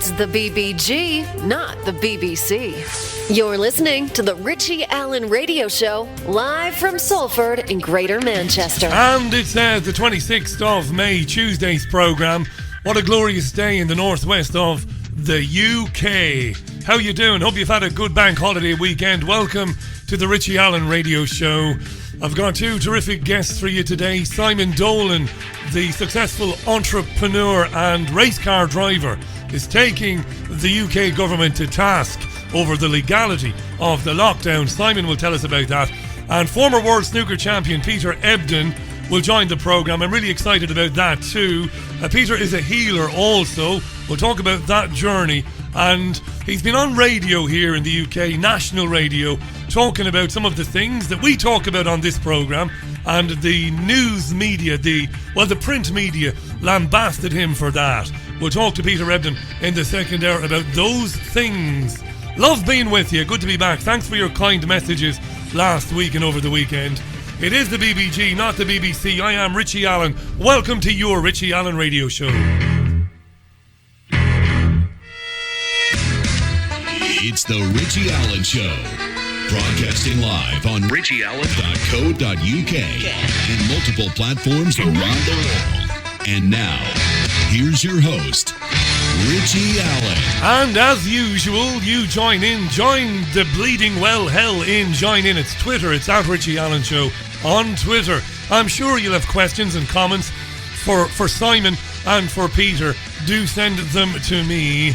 It's the BBG, not the BBC. You're listening to the Richie Allen Radio Show, live from Salford in Greater Manchester. And it's the 26th of May, Tuesday's programme. What a glorious day in the northwest of the UK. How you doing? Hope you've had a good bank holiday weekend. Welcome to the Richie Allen Radio Show. I've got two terrific guests for you today. Simon Dolan, the successful entrepreneur and race car driver, is taking the UK government to task over the legality of the lockdown. Simon will tell us about that. And former World Snooker Champion Peter Ebdon will join the programme. I'm really excited about that too. Peter is a healer also. We'll talk about that journey. And he's been on radio here in the UK, national radio, talking about some of the things that we talk about on this programme. And the news media, the print media, lambasted him for that. We'll talk to Peter Ebdon in the second hour about those things. Love being with you. Good to be back. Thanks for your kind messages last week and over the weekend. It is the BBG, not the BBC. I am Richie Allen. Welcome to your Richie Allen Radio Show. It's the Richie Allen Show. Broadcasting live on richieallen.co.uk and multiple platforms around the world. And now, here's your host, Richie Allen. And as usual, you join the bleeding well hell in, join in. It's Twitter, it's at Richie Allen Show on Twitter. I'm sure you'll have questions and comments for Simon and for Peter. Do send them to me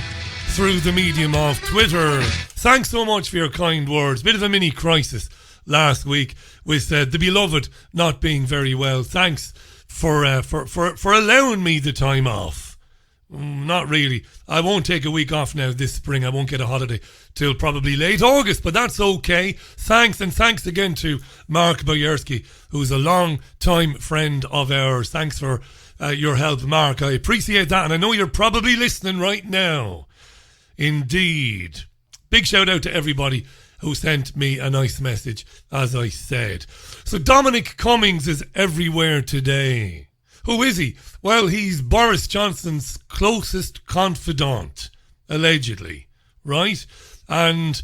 through the medium of Twitter. Thanks so much for your kind words. Bit of a mini crisis last week with the beloved not being very well. Thanks for allowing me the time off. Not really. I won't take a week off now this spring. I won't get a holiday till probably late August, but that's okay. Thanks, and thanks again to Mark Boyerski, who's a long-time friend of ours. Thanks for your help, Mark. I appreciate that, and I know you're probably listening right now. Indeed. Big shout out to everybody who sent me a nice message, as I said. So Dominic Cummings is everywhere today. Who is he? Well, he's Boris Johnson's closest confidant, allegedly, right? And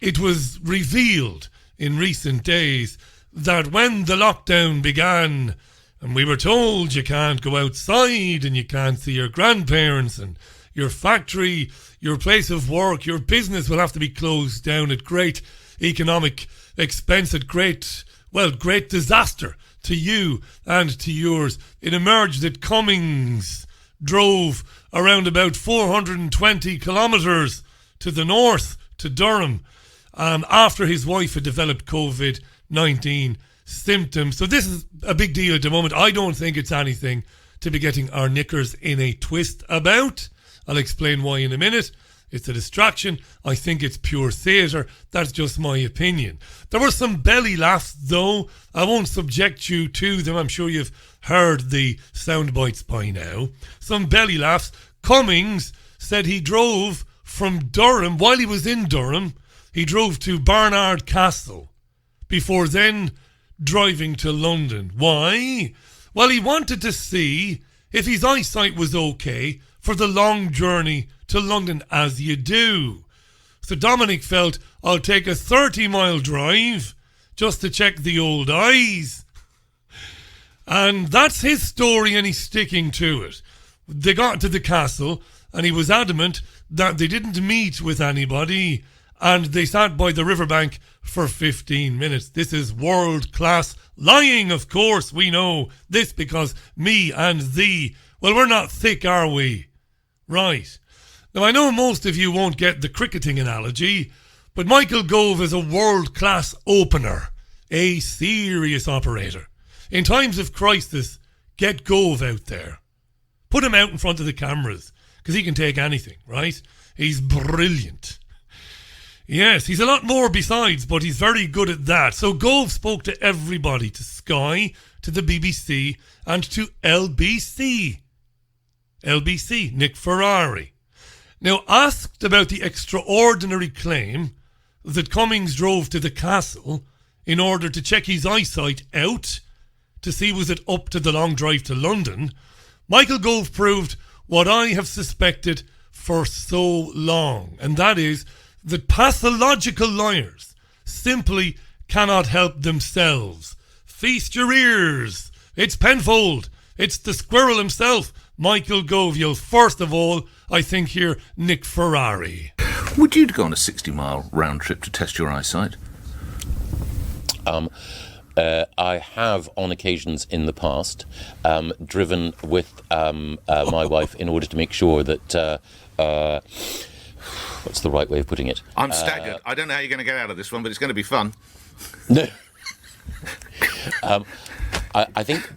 it was revealed in recent days that when the lockdown began and we were told you can't go outside and you can't see your grandparents and your factory, your place of work, your business will have to be closed down at great economic expense, at great disaster to you and to yours. It emerged that Cummings drove around about 420 kilometres to the north, to Durham, after his wife had developed COVID-19 symptoms. So this is a big deal at the moment. I don't think it's anything to be getting our knickers in a twist about. I'll explain why in a minute. It's a distraction. I think it's pure theatre. That's just my opinion. There were some belly laughs, though. I won't subject you to them. I'm sure you've heard the sound bites by now. Some belly laughs. Cummings said he drove from Durham. While he was in Durham, he drove to Barnard Castle before then driving to London. Why? Well, he wanted to see if his eyesight was okay for the long journey to London, as you do. So Dominic felt, I'll take a 30-mile drive just to check the old eyes. And that's his story, and he's sticking to it. They got to the castle, and he was adamant that they didn't meet with anybody, and they sat by the riverbank for 15 minutes. This is world-class lying, of course. We know this because me and thee, well, we're not thick, are we? Right. Now, I know most of you won't get the cricketing analogy, but Michael Gove is a world-class opener, a serious operator. In times of crisis, get Gove out there. Put him out in front of the cameras, because he can take anything, right? He's brilliant. Yes, he's a lot more besides, but he's very good at that. So Gove spoke to everybody, to Sky, to the BBC, and to LBC, Nick Ferrari. Now, asked about the extraordinary claim that Cummings drove to the castle in order to check his eyesight out to see was it up to the long drive to London, Michael Gove proved what I have suspected for so long, and that is that pathological liars simply cannot help themselves. Feast your ears. It's Penfold. It's the squirrel himself, Michael Goviel. First of all, I think here, Nick Ferrari. Would you go on a 60-mile round trip to test your eyesight? I have, on occasions in the past, driven with my wife in order to make sure that... what's the right way of putting it? I'm staggered. I don't know how you're going to get out of this one, but it's going to be fun. No. I think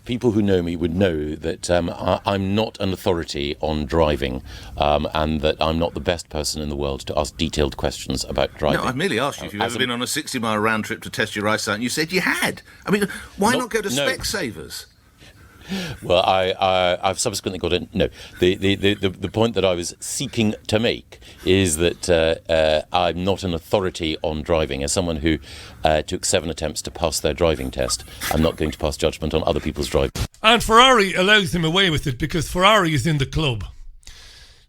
people who know me would know that I'm not an authority on driving, and that I'm not the best person in the world to ask detailed questions about driving. No, I merely asked you if you've ever been on a 60-mile round trip to test your eyesight, and you said you had. I mean, why not go to Specsavers? Well, I've subsequently got in. No, the point that I was seeking to make is that I'm not an authority on driving. As someone who took 7 attempts to pass their driving test, I'm not going to pass judgment on other people's driving. And Ferrari allows him away with it because Ferrari is in the club.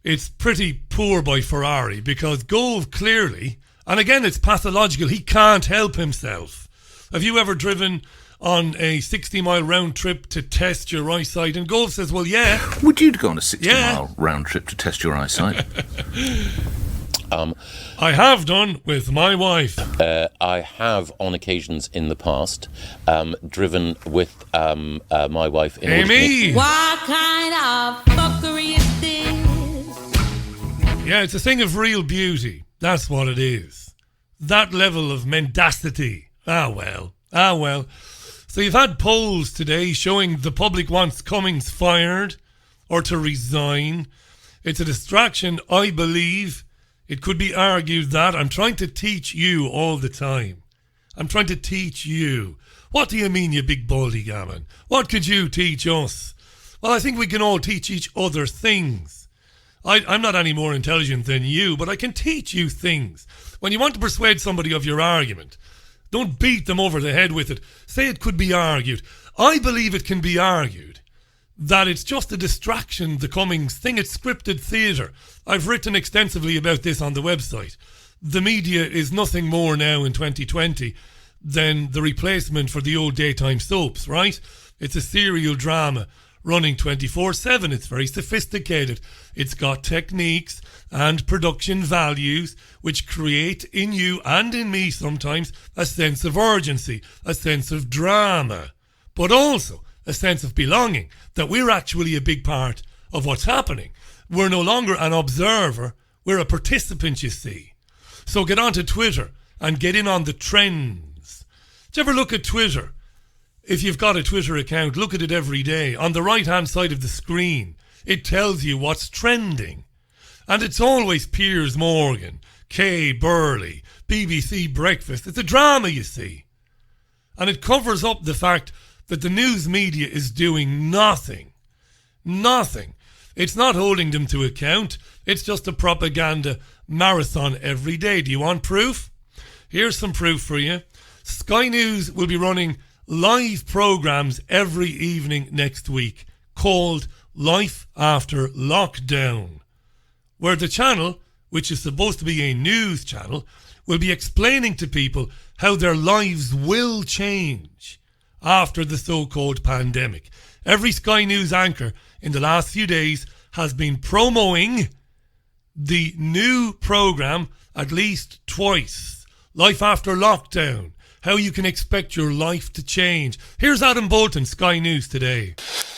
It's pretty poor by Ferrari because Gove clearly, and again it's pathological, he can't help himself. Have you ever driven on a 60-mile round trip to test your eyesight? And Gove says, well, yeah. Would you go on a 60-mile round trip to test your eyesight? I have done with my wife. I have, on occasions in the past, driven with my wife in Amy! What kind of fuckery is this? Yeah, it's a thing of real beauty. That's what it is. That level of mendacity. Ah, well. So you've had polls today showing the public wants Cummings fired or to resign. It's a distraction, I believe. It could be argued that I'm trying to teach you all the time. I'm trying to teach you. What do you mean, you big baldy gammon? What could you teach us? Well, I think we can all teach each other things. I'm not any more intelligent than you, but I can teach you things. When you want to persuade somebody of your argument, don't beat them over the head with it. Say it could be argued. I believe it can be argued that it's just a distraction, the Cummings thing. It's scripted theatre. I've written extensively about this on the website. The media is nothing more now in 2020 than the replacement for the old daytime soaps, right? It's a serial drama running 24/7. It's very sophisticated. It's got techniques and production values which create in you and in me sometimes a sense of urgency, a sense of drama, but also a sense of belonging, that we're actually a big part of what's happening. We're no longer an observer, we're a participant, you see. So get onto Twitter and get in on the trends. Do you ever look at Twitter? If you've got a Twitter account, look at it every day. On the right-hand side of the screen, it tells you what's trending. And it's always Piers Morgan, Kay Burley, BBC Breakfast. It's a drama, you see. And it covers up the fact that the news media is doing nothing. Nothing. It's not holding them to account. It's just a propaganda marathon every day. Do you want proof? Here's some proof for you. Sky News will be running live programmes every evening next week called Life After Lockdown, where the channel, which is supposed to be a news channel, will be explaining to people how their lives will change after the so-called pandemic. Every Sky News anchor in the last few days has been promoting the new programme at least twice. Life After Lockdown, how you can expect your life to change. Here's Adam Bolton, Sky News Today.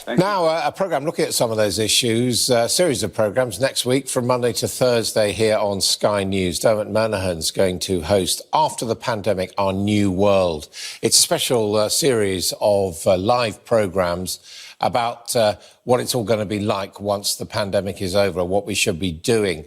Now, a programme looking at some of those issues, a series of programmes next week from Monday to Thursday here on Sky News. Dermot Monaghan's going to host After the Pandemic, Our New World. It's a special series of live programmes about what it's all going to be like once the pandemic is over, what we should be doing.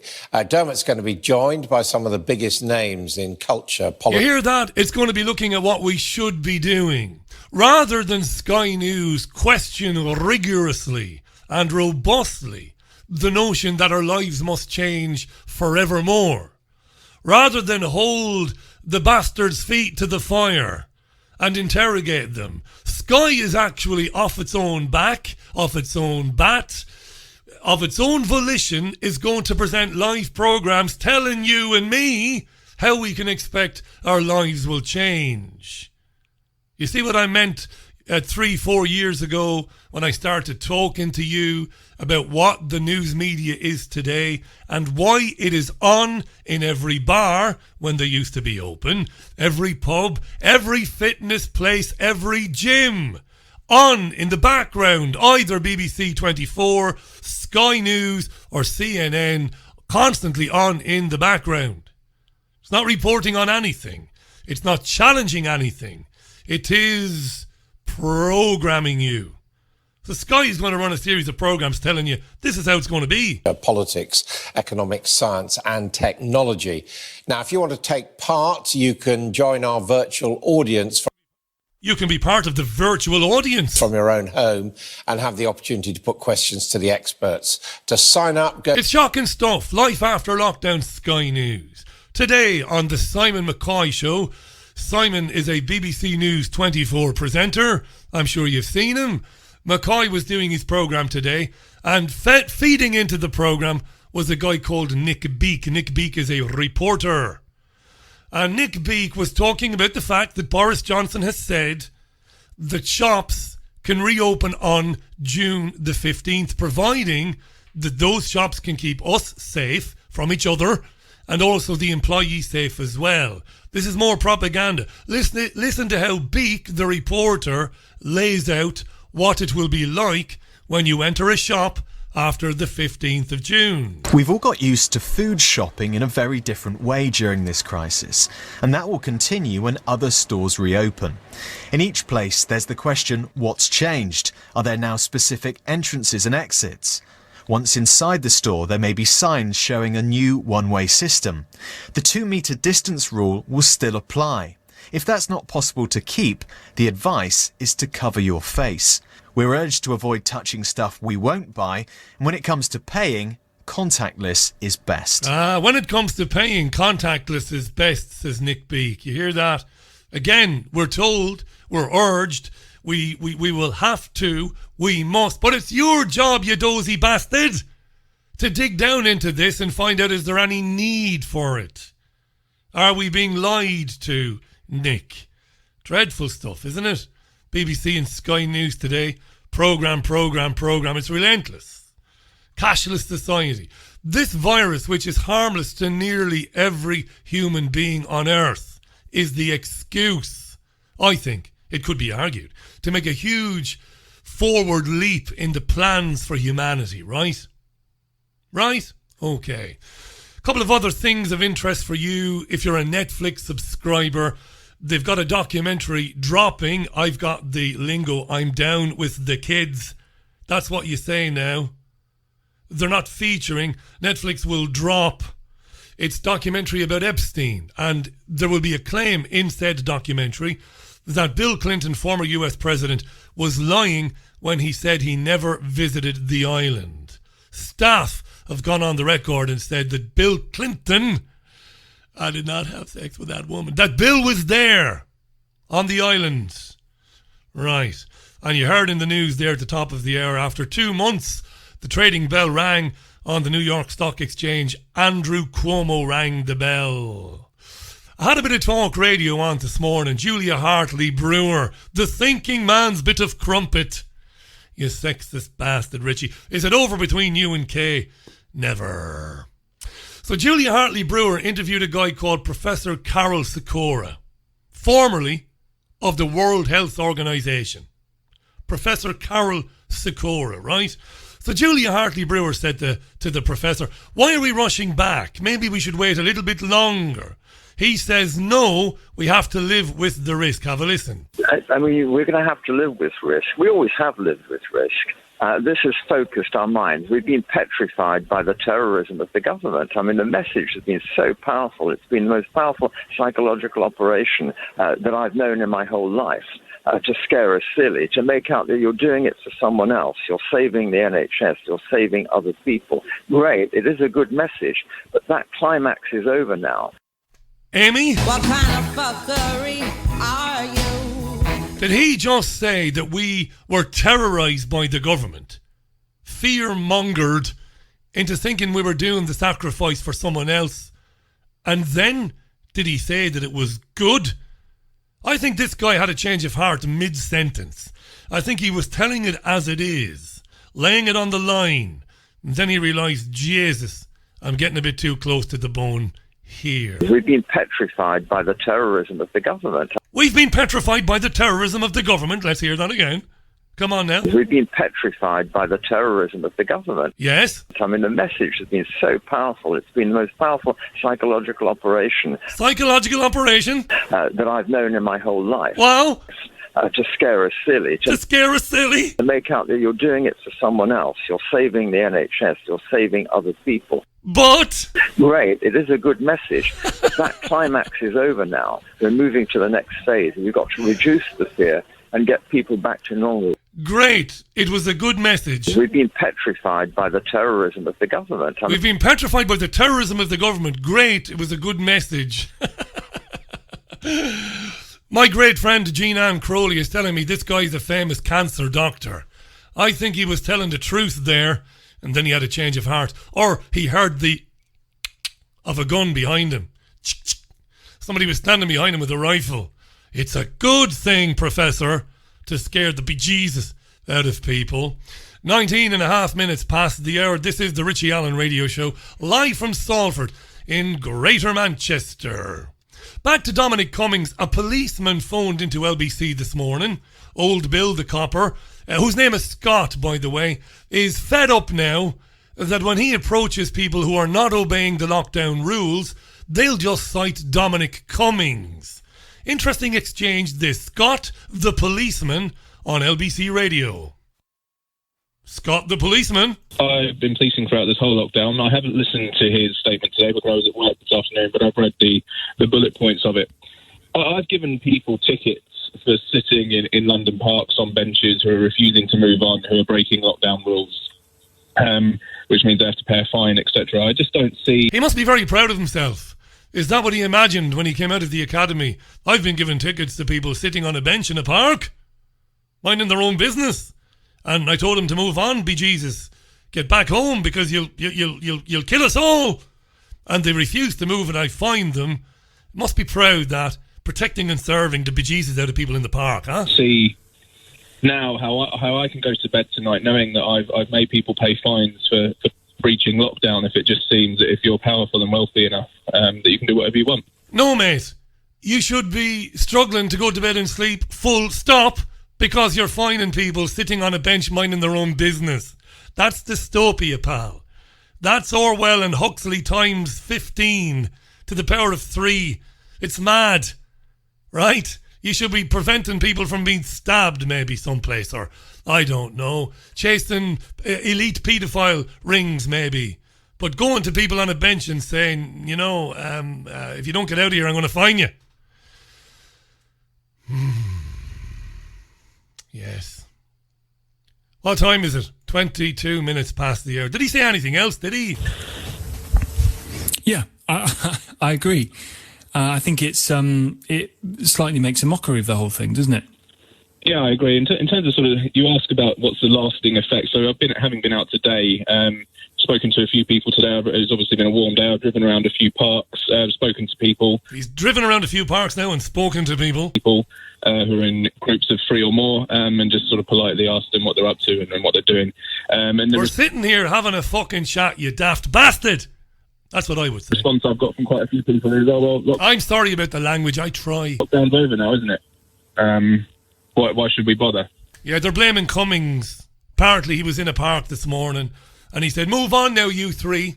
Dermot's going to be joined by some of the biggest names in culture, politics. You hear that? It's going to be looking at what we should be doing. Rather than Sky News question rigorously and robustly the notion that our lives must change forevermore, rather than hold the bastards' feet to the fire and interrogate them, Sky is actually off its own back, off its own bat, of its own volition, is going to present live programmes telling you and me how we can expect our lives will change. You see what I meant 3-4 years ago when I started talking to you about what the news media is today and why it is on in every bar when they used to be open, every pub, every fitness place, every gym. On in the background, either BBC 24, Sky News or CNN, constantly on in the background. It's not reporting on anything. It's not challenging anything. It is programming you. The Sky is going to run a series of programs telling you this is how it's going to be. Politics, economics, science and technology. Now, if you want to take part, you can join our virtual audience. You can be part of the virtual audience from your own home and have the opportunity to put questions to the experts. To sign up, go... It's shocking stuff. Life after lockdown, Sky News. Today on the Simon McCoy Show, Simon is a BBC News 24 presenter. I'm sure you've seen him. McCoy was doing his programme today, and feeding into the programme was a guy called Nick Beake. Nick Beake is a reporter. And Nick Beake was talking about the fact that Boris Johnson has said that shops can reopen on June the 15th, providing that those shops can keep us safe from each other and also the employees safe as well. This is more propaganda. Listen to how Beake, the reporter, lays out what it will be like when you enter a shop after the 15th of June. We've all got used to food shopping in a very different way during this crisis, and that will continue when other stores reopen. In each place, there's the question, what's changed? Are there now specific entrances and exits? Once inside the store, there may be signs showing a new one-way system. The 2-metre distance rule will still apply. If that's not possible to keep, the advice is to cover your face. We're urged to avoid touching stuff we won't buy, and when it comes to paying, contactless is best. When it comes to paying, contactless is best, says Nick Beake. You hear that? Again, we're told, we're urged, we will have to, we must. But it's your job, you dozy bastard, to dig down into this and find out, is there any need for it? Are we being lied to, Nick? Dreadful stuff, isn't it? BBC and Sky News today. Programme. It's relentless. Cashless society. This virus, which is harmless to nearly every human being on earth, is the excuse, I think, it could be argued, to make a huge forward leap in the plans for humanity, right? Right? Okay. A couple of other things of interest for you if you're a Netflix subscriber. They've got a documentary dropping. I've got the lingo. I'm down with the kids. That's what you say now. They're not featuring. Netflix will drop its documentary about Epstein. And there will be a claim in said documentary that Bill Clinton, former US president, was lying when he said he never visited the island. Staff have gone on the record and said that Bill Clinton... I did not have sex with that woman. That Bill was there on the island. Right. And you heard in the news there at the top of the hour, after 2 months, the trading bell rang on the New York Stock Exchange. Andrew Cuomo rang the bell. I had a bit of talk radio on this morning. Julia Hartley-Brewer, the thinking man's bit of crumpet. You sexist bastard, Richie. Is it over between you and Kay? Never. So Julia Hartley-Brewer interviewed a guy called Professor Carol Sikora, formerly of the World Health Organization. Professor Carol Sikora, right? So Julia Hartley-Brewer said to the professor, why are we rushing back? Maybe we should wait a little bit longer. He says, no, we have to live with the risk. Have a listen. I mean, we're going to have to live with risk. We always have lived with risk. This has focused our minds. We've been petrified by the terrorism of the government. I mean, the message has been so powerful. It's been the most powerful psychological operation that I've known in my whole life, to scare us silly, to make out that you're doing it for someone else. You're saving the NHS. You're saving other people. Great. It is a good message. But that climax is over now. Amy? What kind of fuckery are you? Did he just say that we were terrorised by the government? fear-mongered into thinking we were doing the sacrifice for someone else. And then did he say that it was good? I think this guy had a change of heart mid-sentence. I think he was telling it as it is, laying it on the line. And then he realised, Jesus, I'm getting a bit too close to the bone here. We've been petrified by the terrorism of the government. We've been petrified by the terrorism of the government. Let's hear that again. Come on now. We've been petrified by the terrorism of the government. Yes. I mean, the message has been so powerful. It's been the most powerful psychological operation. Psychological operation? That I've known in my whole life. Wow. To scare us silly. To scare us silly? To make out that you're doing it for someone else. You're saving the NHS. You're saving other people. But... Great. It is a good message. That climax is over now. We're moving to the next phase. And you've got to reduce the fear and get people back to normal. Great. It was a good message. We've been petrified by the terrorism of the government. We've been petrified by the terrorism of the government. Great. It was a good message. My great friend Jean Ann Crowley is telling me this guy's a famous cancer doctor. I think he was telling the truth there, and then he had a change of heart. Or he heard the of a gun behind him. Somebody was standing behind him with a rifle. It's a good thing, Professor, to scare the bejesus out of people. 19 and a half minutes past the hour. This is the Richie Allen Radio Show, live from Salford in Greater Manchester. Back to Dominic Cummings. A policeman phoned into LBC this morning. Old Bill the copper, whose name is Scott, by the way, is fed up now that when he approaches people who are not obeying the lockdown rules, they'll just cite Dominic Cummings. Interesting exchange this. Scott the policeman on LBC Radio. Scott the policeman. I've been policing throughout this whole lockdown. I haven't listened to his statement today because I was at work this afternoon, but I've read the bullet points of it. I've given people tickets for sitting in London parks on benches who are refusing to move on, who are breaking lockdown rules, which means they have to pay a fine, etc. I just don't see... He must be very proud of himself. Is that what he imagined when he came out of the academy? I've been giving tickets to people sitting on a bench in a park, minding their own business. And I told him to move on, bejesus. Get back home because you'll kill us all. And they refused to move and I fined them. Must be proud that protecting and serving the bejesus out of people in the park, huh? See now how I can go to bed tonight knowing that I've made people pay fines for breaching lockdown if it just seems that if you're powerful and wealthy enough that you can do whatever you want. No, mate. You should be struggling to go to bed and sleep full stop because you're fining people sitting on a bench minding their own business. That's dystopia, pal. That's Orwell and Huxley times 15 to the power of 3. It's mad, right? You should be preventing people from being stabbed maybe someplace, or I don't know, chasing elite paedophile rings maybe. But going to people on a bench and saying, you know, if you don't get out of here, I'm going to fine you. Yes. What time is it? 22 minutes past the hour. Did he say anything else? Did he? Yeah, I agree. I think it slightly makes a mockery of the whole thing, doesn't it? Yeah, I agree. In terms of sort of, you ask about what's the lasting effect. So having been out today, spoken to a few people today. It's obviously been a warm day. I've driven around a few parks, spoken to people. He's driven around a few parks now and spoken to people. People who are in groups of 3 or more, and just sort of politely asked them what they're up to and what they're doing. And we're sitting here having a fucking chat, you daft bastard. That's what I would say. The response I've got from quite a few people is, oh, well, look. I'm sorry about the language, I try. Lockdown's over now, isn't it? Why should we bother? Yeah, they're blaming Cummings. Apparently he was in a park this morning and he said, move on now, you 3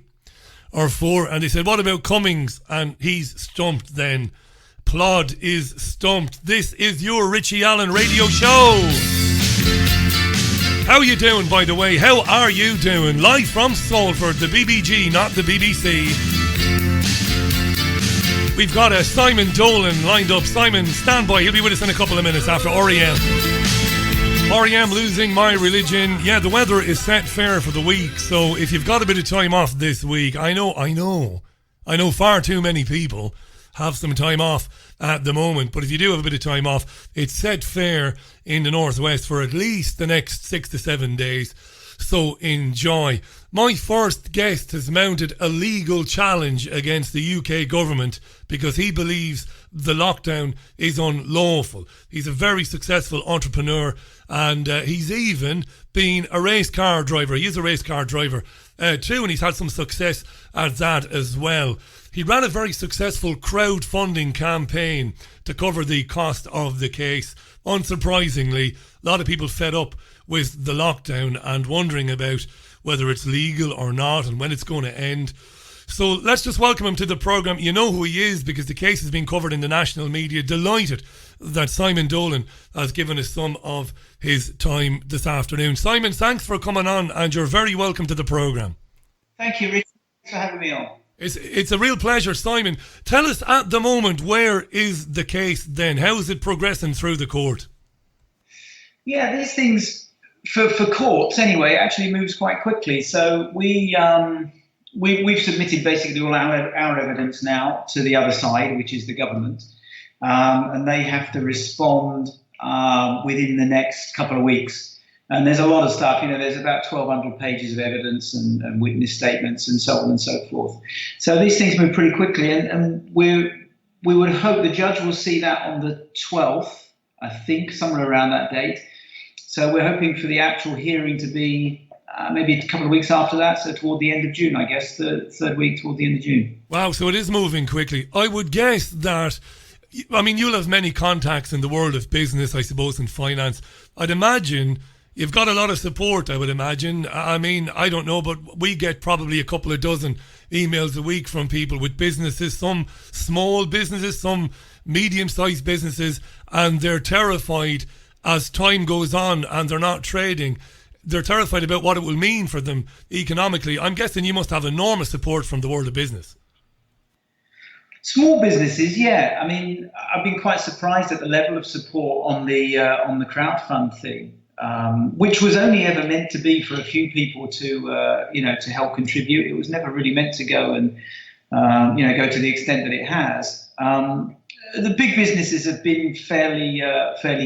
or 4. And they said, what about Cummings? And he's stumped then. Plod is stumped. This is your Richie Allen Radio Show. How you doing, by the way? How are you doing? Live from Salford, the BBG, not the BBC. We've got a Simon Dolan lined up. Simon, stand by. He'll be with us in a couple of minutes after REM. REM, Losing My Religion. Yeah, the weather is set fair for the week, so if you've got a bit of time off this week, I know far too many people have some time off at the moment, but if you do have a bit of time off, it's set fair in the northwest for at least the next 6 to 7 days. so enjoy. My first guest has mounted a legal challenge against the UK government because he believes the lockdown is unlawful. He's a very successful entrepreneur, and he's even been a race car driver. He is a race car driver too, and he's had some success at that as well. He ran a very successful crowdfunding campaign to cover the cost of the case. Unsurprisingly, a lot of people fed up with the lockdown and wondering about whether it's legal or not and when it's going to end. So let's just welcome him to the programme. You know who he is because the case has been covered in the national media. Delighted that Simon Dolan has given us some of his time this afternoon. Simon, thanks for coming on, and you're very welcome to the programme. Thank you, Richie. Thanks for having me on. It's a real pleasure, Simon. Tell us at the moment, where is the case then? How is it progressing through the court? Yeah, these things, for courts anyway, actually moves quite quickly. So we've submitted basically all our evidence now to the other side, which is the government, and they have to respond within the next couple of weeks. And there's a lot of stuff, there's about 1,200 pages of evidence and witness statements and so on and so forth. So these things move pretty quickly, and we would hope the judge will see that on the 12th, I think, somewhere around that date. So we're hoping for the actual hearing to be maybe a couple of weeks after that, so toward the end of June, I guess, the third week toward the end of June. Wow, so it is moving quickly. I would guess that, you'll have many contacts in the world of business, I suppose, and finance. I'd imagine you've got a lot of support, I would imagine. I don't know, but we get probably a couple of dozen emails a week from people with businesses, some small businesses, some medium-sized businesses, and they're terrified as time goes on and they're not trading. They're terrified about what it will mean for them economically. I'm guessing you must have enormous support from the world of business. Small businesses, yeah. I've been quite surprised at the level of support on the crowdfund thing. Which was only ever meant to be for a few people to help contribute. It was never really meant to go and go to the extent that it has. The big businesses have been fairly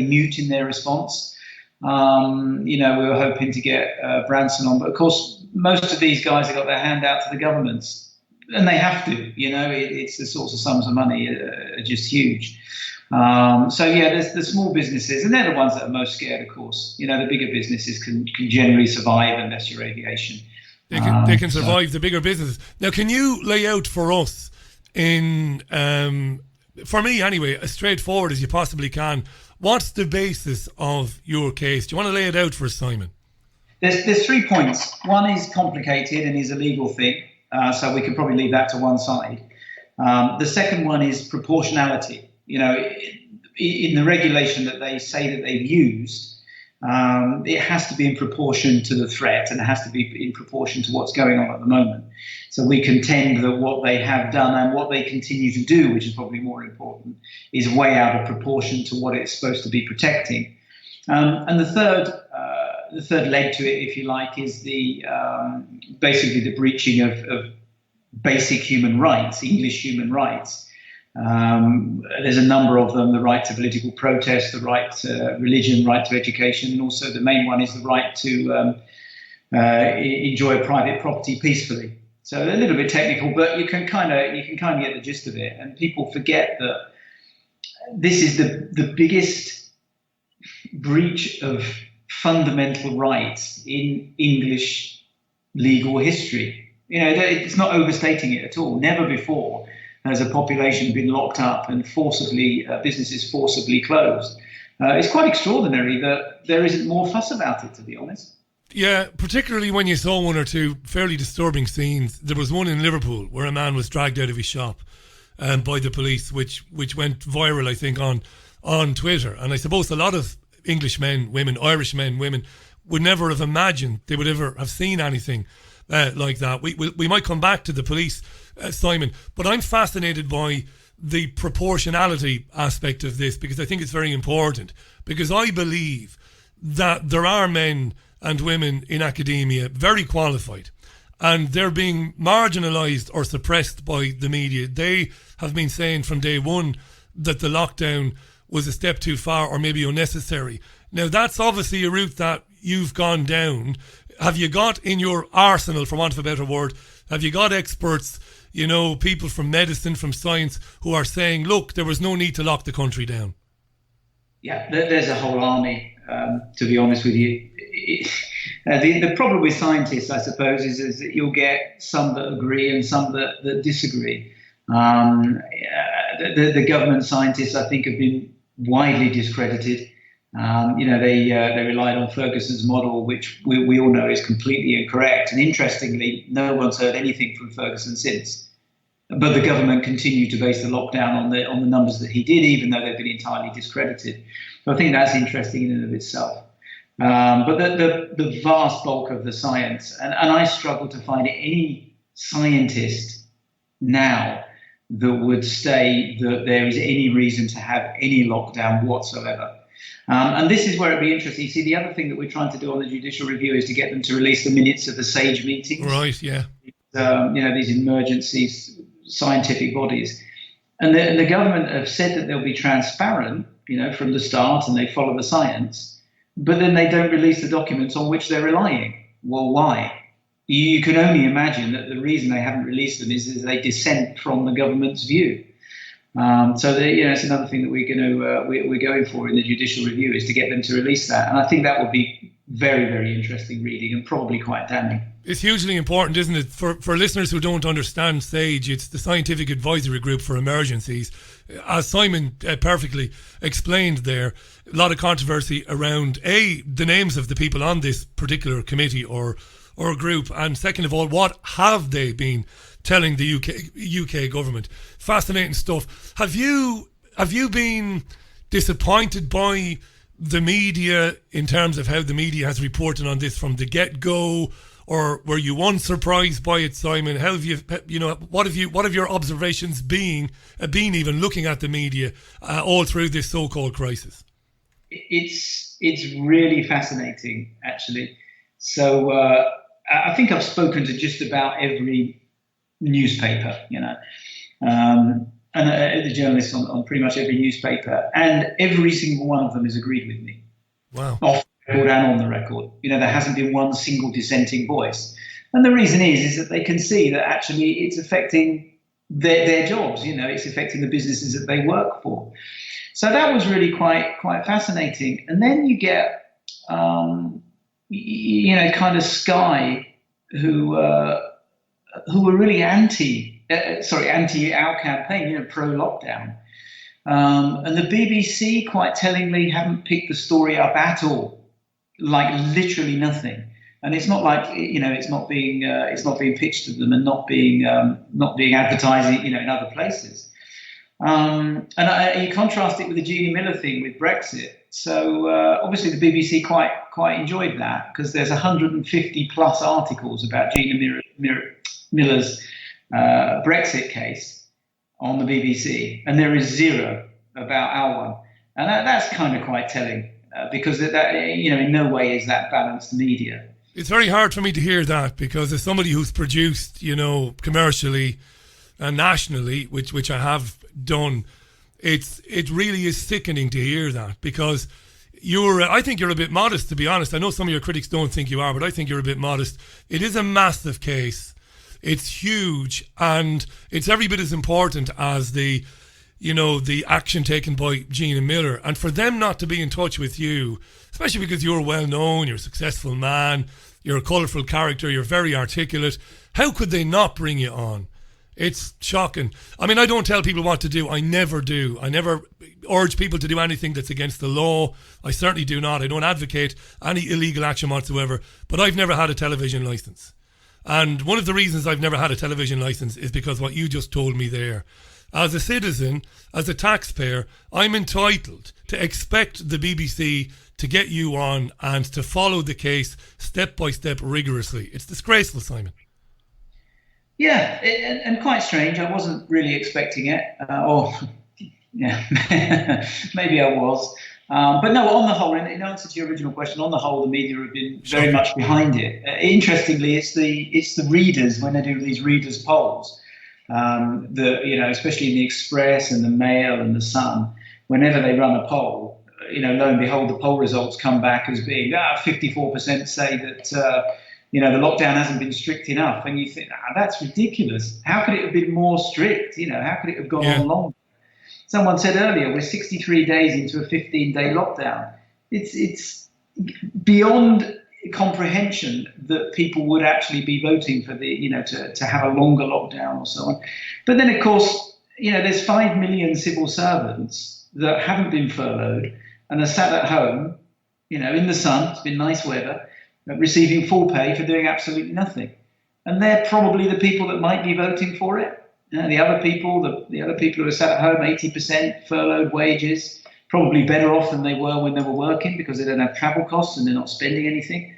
mute in their response. We were hoping to get Branson on, but of course most of these guys have got their hand out to the governments, and they have to. It's the sorts of sums of money are just huge. There's the small businesses, and they're the ones that are most scared, of course. The bigger businesses can generally survive unless you're aviation. They can survive the bigger businesses. Now, can you lay out for us for me anyway, as straightforward as you possibly can, what's the basis of your case? Do you want to lay it out for us, Simon? There's 3 points. One is complicated and is a legal thing, so we could probably leave that to one side. The second one is proportionality. In the regulation that they say that they've used, it has to be in proportion to the threat, and it has to be in proportion to what's going on at the moment. So we contend that what they have done and what they continue to do, which is probably more important, is way out of proportion to what it's supposed to be protecting. And the third leg to it, if you like, is basically the breaching of basic human rights, English human rights. There's a number of them: the right to political protest, the right to religion, right to education, and also the main one is the right to enjoy private property peacefully. So a little bit technical, but you can kind of get the gist of it. And people forget that this is the biggest breach of fundamental rights in English legal history. It's not overstating it at all. Never before has a population been locked up and businesses forcibly closed. It's quite extraordinary that there isn't more fuss about it, to be honest. Yeah, particularly when you saw one or two fairly disturbing scenes. There was one in Liverpool where a man was dragged out of his shop by the police, which went viral, I think, on Twitter. And I suppose a lot of English men, women, Irish men, women would never have imagined they would ever have seen anything like that. We might come back to the police, Simon, but I'm fascinated by the proportionality aspect of this, because I think it's very important, because I believe that there are men and women in academia very qualified, and they're being marginalised or suppressed by the media. They have been saying from day one that the lockdown was a step too far or maybe unnecessary. Now, that's obviously a route that you've gone down. have you got in your arsenal, for want of a better word, have you got experts, people from medicine, from science, who are saying, look, there was no need to lock the country down? Yeah, there's a whole army, to be honest with you. The problem with scientists, I suppose, is that you'll get some that agree and some that disagree. The government scientists, I think, have been widely discredited. They relied on Ferguson's model, which we all know is completely incorrect. And interestingly, no one's heard anything from Ferguson since. But the government continued to base the lockdown on the numbers that he did, even though they've been entirely discredited. So I think that's interesting in and of itself. But the vast bulk of the science, and I struggle to find any scientist now that would say that there is any reason to have any lockdown whatsoever. And this is where it'd be interesting. You see, the other thing that we're trying to do on the judicial review is to get them to release the minutes of the SAGE meetings. Right, yeah. These emergency scientific bodies. And the government have said that they'll be transparent, from the start, and they follow the science, but then they don't release the documents on which they're relying. Well, why? You can only imagine that the reason they haven't released them is they dissent from the government's view. It's another thing that we're going for in the judicial review, is to get them to release that. And I think that would be very, very interesting reading, and probably quite damning. It's hugely important, isn't it, for listeners who don't understand SAGE? It's the Scientific Advisory Group for Emergencies. As Simon perfectly explained there, a lot of controversy around the names of the people on this particular committee or group, and second of all, what have they been telling the UK government? Fascinating stuff. Have you been disappointed by the media in terms of how the media has reported on this from the get-go, or were you unsurprised by it, Simon? How have what have your observations been even looking at the media all through this so-called crisis? It's really fascinating, actually. So I think I've spoken to just about every newspaper, and the journalists on pretty much every newspaper, and every single one of them has agreed with me. Wow. Off the record and on the record. There hasn't been one single dissenting voice. And the reason is that they can see that actually it's affecting their jobs, it's affecting the businesses that they work for. So that was really quite fascinating. And then you get, kind of Sky, who were really anti our campaign, pro-lockdown. And the BBC, quite tellingly, haven't picked the story up at all, like literally nothing. And it's not like it's not being pitched to them and not being advertised, in other places. And you contrast it with the Gina Miller thing with Brexit. So obviously the BBC quite enjoyed that, because there's 150 plus articles about Gina Miller's Brexit case on the BBC, and there is zero about our one. And that's kind of quite telling, because that in no way is that balanced media. It's very hard for me to hear that, because as somebody who's produced, commercially and nationally, which I have done, it really is sickening to hear that, because I think you're a bit modest, to be honest. I know some of your critics don't think you are, but I think you're a bit modest. It is a massive case. It's huge, and it's every bit as important as the action taken by Gina Miller. And for them not to be in touch with you, especially because you're well known, you're a successful man, you're a colourful character, you're very articulate, how could they not bring you on? It's shocking. I mean, I don't tell people what to do. I never do. I never urge people to do anything that's against the law. I certainly do not. I don't advocate any illegal action whatsoever. But I've never had a television licence. And one of the reasons I've never had a television licence is because what you just told me there. As a citizen, as a taxpayer, I'm entitled to expect the BBC to get you on and to follow the case step by step rigorously. It's disgraceful, Simon. Yeah, and quite strange. I wasn't really expecting it. Maybe I was. But no, on the whole, in answer to your original question, on the whole, the media have been very much behind it. Interestingly, it's the readers, when they do these readers' polls, especially in the Express and the Mail and the Sun, whenever they run a poll, lo and behold, the poll results come back as being 54% say that the lockdown hasn't been strict enough. And you think, that's ridiculous. How could it have been more strict? How could it have gone on longer? Someone said earlier, we're 63 days into a 15-day lockdown. It's beyond comprehension that people would actually be voting for to have a longer lockdown or so on. But then, of course, there's 5 million civil servants that haven't been furloughed and are sat at home, in the sun, it's been nice weather, receiving full pay for doing absolutely nothing. And they're probably the people that might be voting for it. The other people who are sat at home, 80% furloughed wages, probably better off than they were when they were working because they don't have travel costs and they're not spending anything.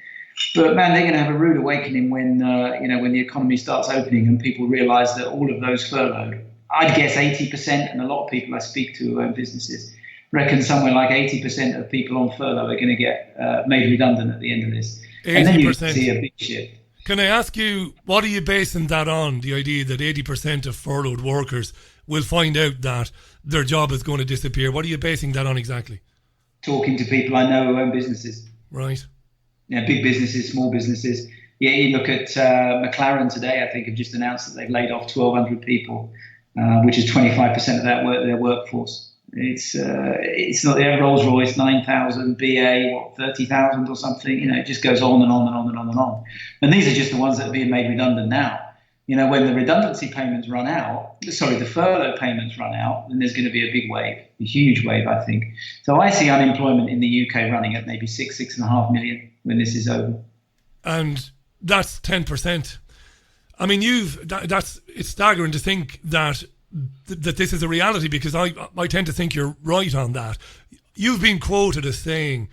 But man, they're going to have a rude awakening when the economy starts opening and people realise that all of those furloughed, I'd guess 80%, and a lot of people I speak to who own businesses reckon somewhere like 80% of people on furlough are going to get made redundant at the end of this. 80%. And then you see a big shift. Can I ask you, what are you basing that on, the idea that 80% of furloughed workers will find out that their job is going to disappear? What are you basing that on exactly? Talking to people I know who own businesses. Right. Big businesses, small businesses. You look at McLaren today, I think, have just announced that they've laid off 1,200 people, which is 25% of their workforce. It's not their Rolls Royce 9,000, BA 30,000 or something. It just goes on and on and on and on and on. And these are just the ones that are being made redundant now. When the redundancy payments run out, the furlough payments run out, then there's going to be a big wave, a huge wave, I think. So I see unemployment in the UK running at maybe 6.5 million when this is over. And that's 10%. I mean, it's staggering to think that this is a reality, because I tend to think you're right on that. You've been quoted as saying,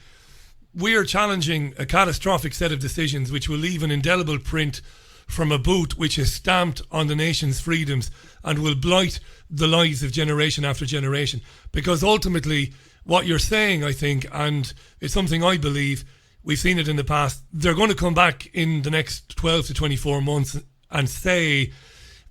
we're challenging a catastrophic set of decisions which will leave an indelible print from a boot which is stamped on the nation's freedoms and will blight the lives of generation after generation. Because ultimately, what you're saying, I think, and it's something I believe, we've seen it in the past, they're going to come back in the next 12 to 24 months and say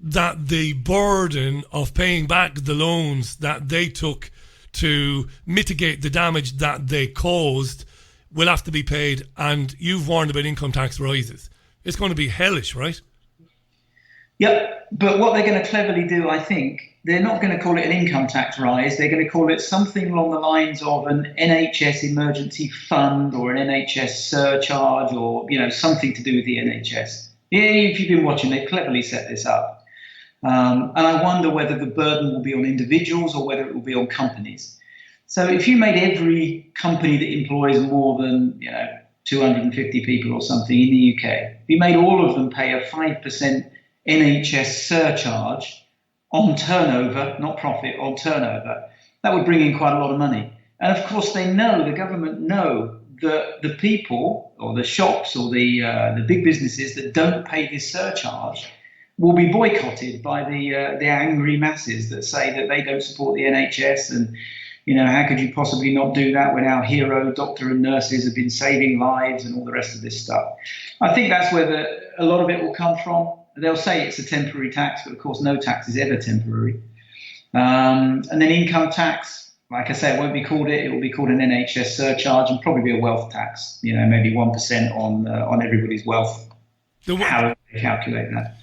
that the burden of paying back the loans that they took to mitigate the damage that they caused will have to be paid. And you've warned about income tax rises. It's going to be hellish, right? Yep. But what they're going to cleverly do, I think, they're not going to call it an income tax rise. They're going to call it something along the lines of an NHS emergency fund or an NHS surcharge or, something to do with the NHS. Yeah, if you've been watching, they've cleverly set this up. And I wonder whether the burden will be on individuals or whether it will be on companies. So if you made every company that employs more than 250 people or something in the UK, if you made all of them pay a 5% NHS surcharge on turnover, not profit, on turnover, that would bring in quite a lot of money. And of course, the government know that the people or the shops or the big businesses that don't pay this surcharge will be boycotted by the angry masses that say that they don't support the NHS and, how could you possibly not do that when our hero doctor and nurses have been saving lives and all the rest of this stuff. I think that's where a lot of it will come from. They'll say it's a temporary tax, but of course no tax is ever temporary. And then income tax, like I say, it won't be called it. It will be called an NHS surcharge and probably be a wealth tax, maybe 1% on everybody's wealth. How do they calculate that?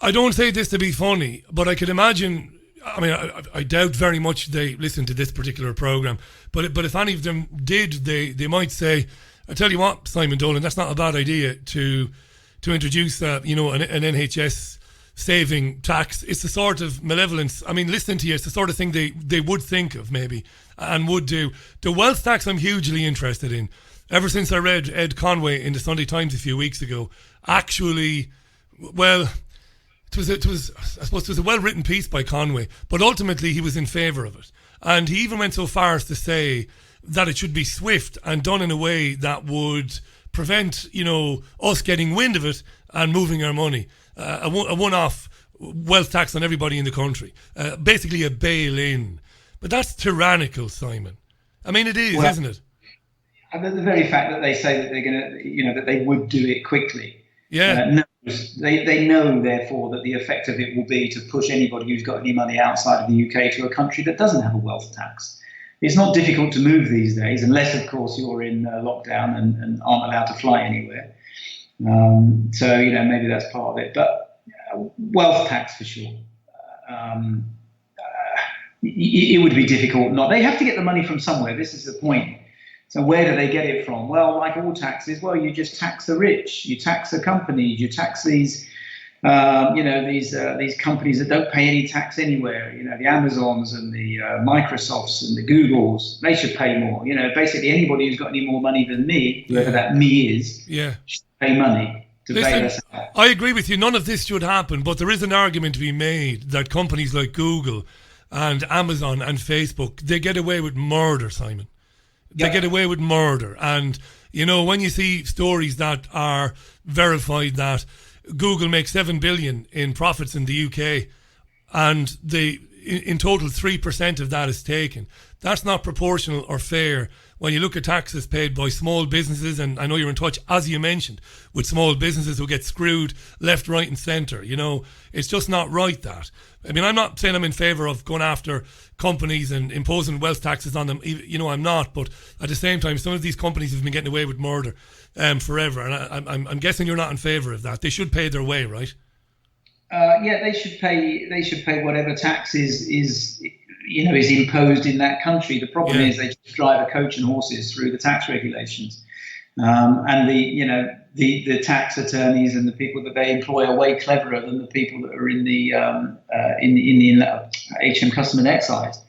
I don't say this to be funny, but I could imagine, I doubt very much they listen to this particular programme, but if any of them did, they might say, I tell you what, Simon Dolan, that's not a bad idea to introduce an NHS saving tax. It's the sort of malevolence, listening to you, it's the sort of thing they would think of maybe and would do. The wealth tax I'm hugely interested in. Ever since I read Ed Conway in the Sunday Times a few weeks ago, actually, well, it was a well-written piece by Conway, but ultimately he was in favour of it. And he even went so far as to say that it should be swift and done in a way that would prevent, us getting wind of it and moving our money. A one-off wealth tax on everybody in the country. Basically a bail-in. But that's tyrannical, Simon. It is, isn't it? The very fact that they say that they're going to, that they would do it quickly. Yeah. They know, therefore, that the effect of it will be to push anybody who's got any money outside of the UK to a country that doesn't have a wealth tax. It's not difficult to move these days, unless, of course, you're in lockdown and aren't allowed to fly anywhere. So, maybe that's part of it. But wealth tax for sure. It would be difficult not. They have to get the money from somewhere. This is the point. So where do they get it from? Well, like all taxes, you just tax the rich, you tax the companies, you tax these, these companies that don't pay any tax anywhere. The Amazons and the Microsofts and the Googles, they should pay more. Basically anybody who's got any more money than me, whoever that me is, should pay money to bail us out. I agree with you. None of this should happen, but there is an argument to be made that companies like Google and Amazon and Facebook, they get away with murder, Simon. They get away with murder. And, when you see stories that are verified that Google makes $7 billion in profits in the UK and in total 3% of that is taken, that's not proportional or fair when you look at taxes paid by small businesses. And I know you're in touch, as you mentioned, with small businesses who get screwed left, right and centre. It's just not right that. I mean, I'm not saying I'm in favour of going after companies and imposing wealth taxes on them. I'm not. But at the same time, some of these companies have been getting away with murder forever. And I'm guessing you're not in favour of that. They should pay their way, right? They should pay. They should pay whatever tax is imposed in that country. The problem is they just drive a coach and horses through the tax regulations, and the tax attorneys and the people that they employ are way cleverer than the people that are in the HM Custom and Excise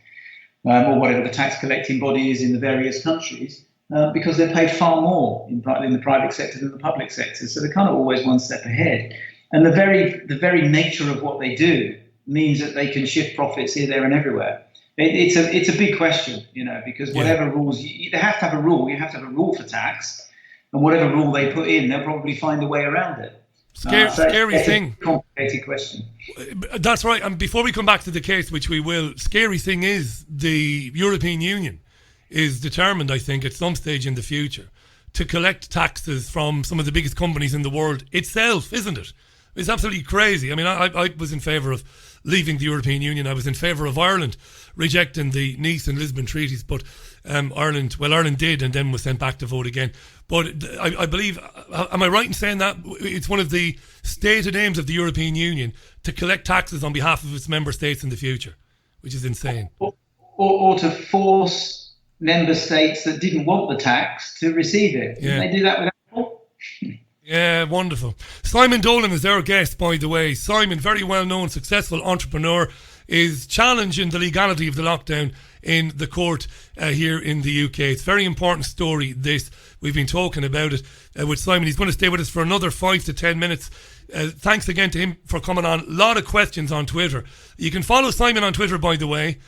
or whatever the tax collecting body is in the various countries, because they're paid far more in the private sector than the public sector. So they're kind of always one step ahead. And the very nature of what they do means that they can shift profits here, there, and everywhere. It's a big question, because whatever rules they have to have a rule. You have to have a rule for tax, and whatever rule they put in, they'll probably find a way around it. Scary thing. A complicated question. That's right. And before we come back to the case, which we will, scary thing is the European Union is determined, I think, at some stage in the future, to collect taxes from some of the biggest companies in the world itself, isn't it? It's absolutely crazy. I mean, I was in favour of leaving the European Union. I was in favour of Ireland rejecting the Nice and Lisbon treaties, but Ireland did and then was sent back to vote again. But I believe, am I right in saying that it's one of the stated aims of the European Union to collect taxes on behalf of its member states in the future, which is insane. Or to force member states that didn't want the tax to receive it. Yeah. They do that with Apple. Yeah, wonderful. Simon Dolan is our guest, by the way. Simon, very well-known, successful entrepreneur, is challenging the legality of the lockdown in the court here in the UK. It's a very important story, this. We've been talking about it with Simon. He's going to stay with us for another 5 to 10 minutes. Thanks again to him for coming on. A lot of questions on Twitter. You can follow Simon on Twitter, by the way.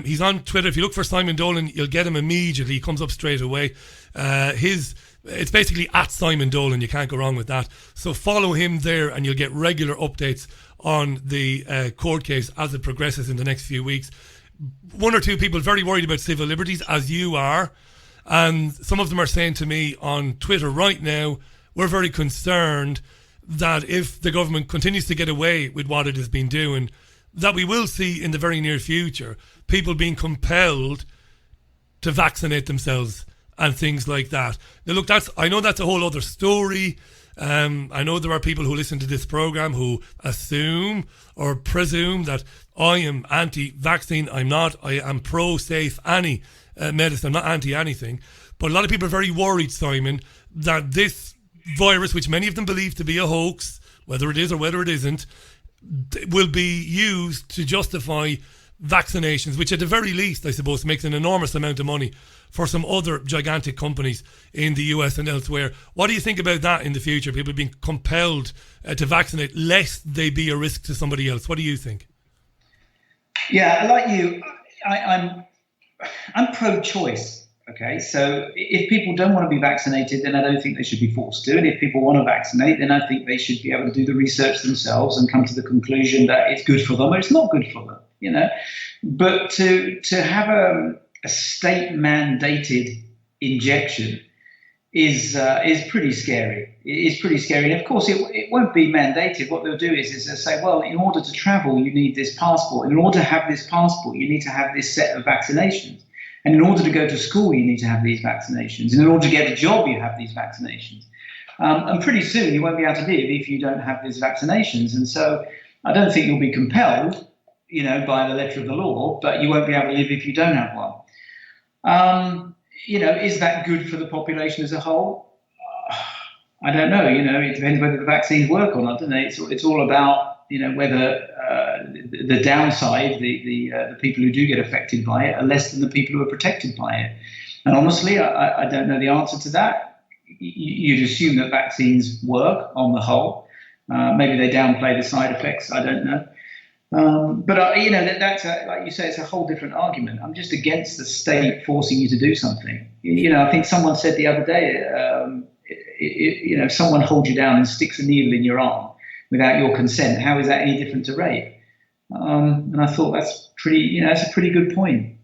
He's on Twitter. If you look for Simon Dolan, you'll get him immediately. He comes up straight away. It's basically at Simon Dolan. You can't go wrong with that. So follow him there and you'll get regular updates on the court case as it progresses in the next few weeks. One or two people very worried about civil liberties, as you are. And some of them are saying to me on Twitter right now, we're very concerned that if the government continues to get away with what it has been doing, that we will see in the very near future people being compelled to vaccinate themselves and things like that. Now, look, I know that's a whole other story. I know there are people who listen to this programme who assume or presume that I am anti-vaccine. I'm not. I am pro-safe any medicine. I'm not anti-anything. But a lot of people are very worried, Simon, that this virus, which many of them believe to be a hoax, whether it is or whether it isn't, will be used to justify vaccinations, which at the very least, I suppose, makes an enormous amount of money for some other gigantic companies in the US and elsewhere. What do you think about that in the future? People being compelled to vaccinate lest they be a risk to somebody else. What do you think? Yeah, like you, I'm pro-choice. Okay, so if people don't want to be vaccinated, then I don't think they should be forced to. And if people want to vaccinate, then I think they should be able to do the research themselves and come to the conclusion that it's good for them or it's not good for them. You know, but to have a state mandated injection is pretty scary. It is pretty scary, and of course it won't be mandated. What they'll do is they'll say, well, in order to travel, you need this passport. And in order to have this passport, you need to have this set of vaccinations. And in order to go to school, you need to have these vaccinations. And in order to get a job, you have these vaccinations. And pretty soon you won't be able to live if you don't have these vaccinations. And so I don't think you'll be compelled, by the letter of the law, but you won't be able to live if you don't have one. Is that good for the population as a whole? I don't know. It depends whether the vaccines work or not, doesn't it? It's all about, whether the downside, the people who do get affected by it are less than the people who are protected by it. And honestly, I don't know the answer to that. You'd assume that vaccines work on the whole. Maybe they downplay the side effects. I don't know. But that's like you say, it's a whole different argument. I'm just against the state forcing you to do something. I think someone said the other day, if someone holds you down and sticks a needle in your arm without your consent, how is that any different to rape? And I thought that's that's a pretty good point.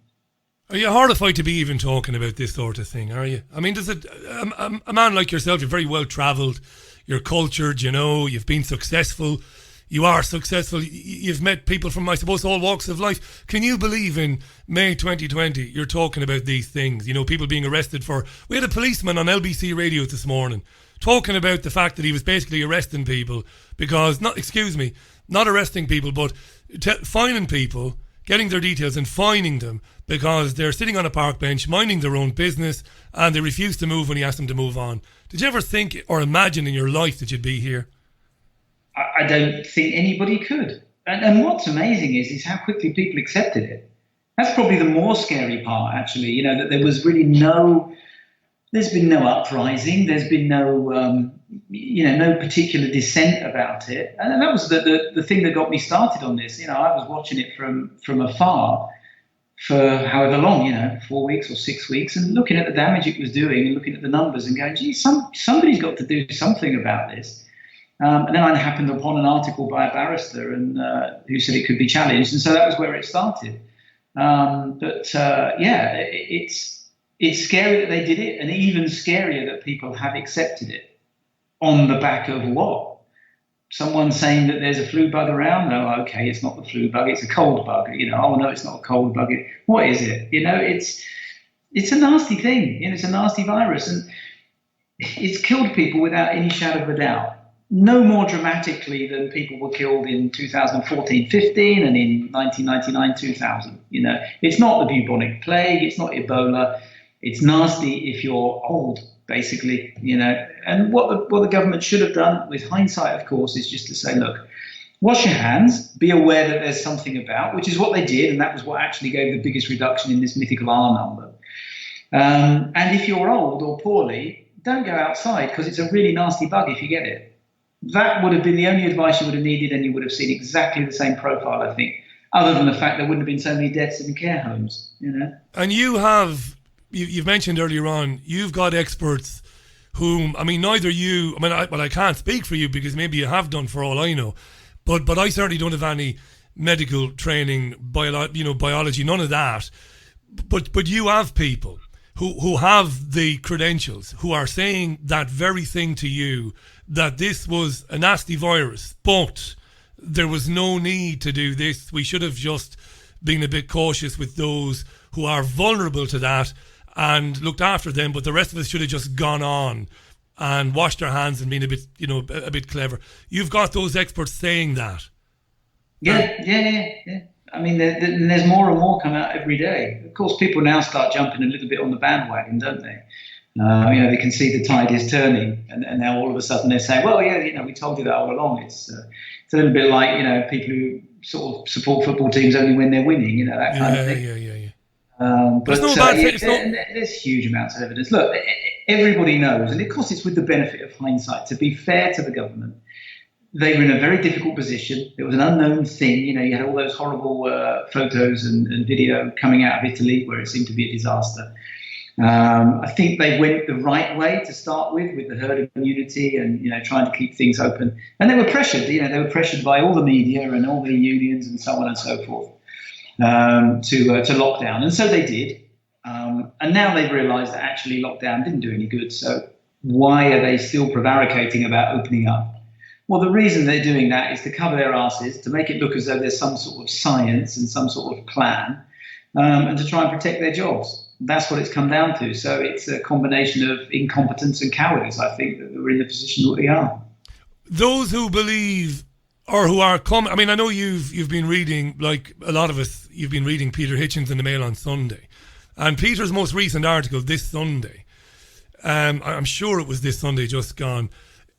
Are you horrified to be even talking about this sort of thing, are you? I mean, does it, a man like yourself, you're very well travelled, you're cultured, you've been successful, you are successful, you've met people from, I suppose, all walks of life. Can you believe in May 2020 you're talking about these things? People being arrested for... We had a policeman on LBC radio this morning talking about the fact that he was basically arresting people because... not arresting people, but fining people, getting their details and fining them because they're sitting on a park bench, minding their own business, and they refuse to move when he asked them to move on. Did you ever think or imagine in your life that you'd be here? I don't think anybody could. And what's amazing is how quickly people accepted it. That's probably the more scary part, actually, that there was really there's been no uprising, there's been no particular dissent about it. And that was the thing that got me started on this. I was watching it from afar for however long, 4 weeks or 6 weeks, and looking at the damage it was doing and looking at the numbers and going, gee, somebody's got to do something about this. And then I happened upon an article by a barrister and who said it could be challenged, and so that was where it started. It's scary that they did it, and even scarier that people have accepted it on the back of what? Someone saying that there's a flu bug around? No, okay, it's not the flu bug, it's a cold bug. Oh no, it's not a cold bug. What is it? It's a nasty thing. It's a nasty virus, and it's killed people without any shadow of a doubt. No more dramatically than people were killed in 2014-15 and in 1999-2000. It's not the bubonic plague, it's not Ebola. It's nasty if you're old, basically. And what the government should have done, with hindsight, of course, is just to say, look, wash your hands, be aware that there's something about, which is what they did, and that was what actually gave the biggest reduction in this mythical R number. And if you're old or poorly, don't go outside because it's a really nasty bug if you get it. That would have been the only advice you would have needed, and you would have seen exactly the same profile, I think, other than the fact there wouldn't have been so many deaths in care homes, And you've mentioned earlier on, you've got experts whom, I can't speak for you because maybe you have done for all I know, but I certainly don't have any medical training, biology, none of that. But you have people who have the credentials, who are saying that very thing to you, that this was a nasty virus, but there was no need to do this. We should have just been a bit cautious with those who are vulnerable to that and looked after them, but the rest of us should have just gone on and washed our hands and been a bit clever. You've got those experts saying that. Yeah. I mean, there's more and more come out every day. Of course, people now start jumping a little bit on the bandwagon, don't they? They can see the tide is turning, and now all of a sudden they're saying, well, yeah, we told you that all along. It's a little bit like, people who sort of support football teams only when they're winning, that kind of thing. Yeah. There's huge amounts of evidence. Look, everybody knows, and of course it's with the benefit of hindsight, to be fair to the government. They were in a very difficult position. It was an unknown thing. You had all those horrible photos and video coming out of Italy where it seemed to be a disaster. I think they went the right way to start with the herd immunity and, trying to keep things open. And they were pressured, they were pressured by all the media and all the unions and so on and so forth to lock down. And so they did. And now they've realised that actually lockdown didn't do any good. So why are they still prevaricating about opening up? Well, the reason they're doing that is to cover their asses, to make it look as though there's some sort of science and some sort of plan, and to try and protect their jobs. That's what it's come down to. So it's a combination of incompetence and cowardice, I think, that we're in the position that we are. Those who believe or who are coming, I mean, I know you've been reading, like a lot of us, you've been reading Peter Hitchens in the Mail on Sunday. And Peter's most recent article this Sunday, I'm sure it was this Sunday just gone,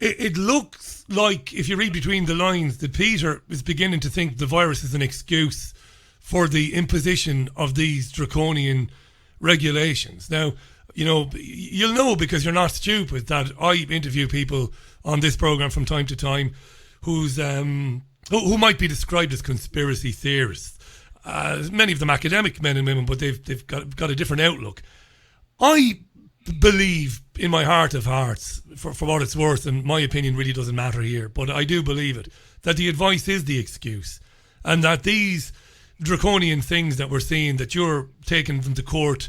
it looks like, if you read between the lines, that Peter is beginning to think the virus is an excuse for the imposition of these draconian regulations. Now, you'll know, because you're not stupid, that I interview people on this program from time to time who might be described as conspiracy theorists. Many of them academic men and women, but they've got a different outlook. I believe in my heart of hearts, for what it's worth, and my opinion really doesn't matter here, but I do believe it, that the advice is the excuse, and that these draconian things that we're seeing, that you're taking them to court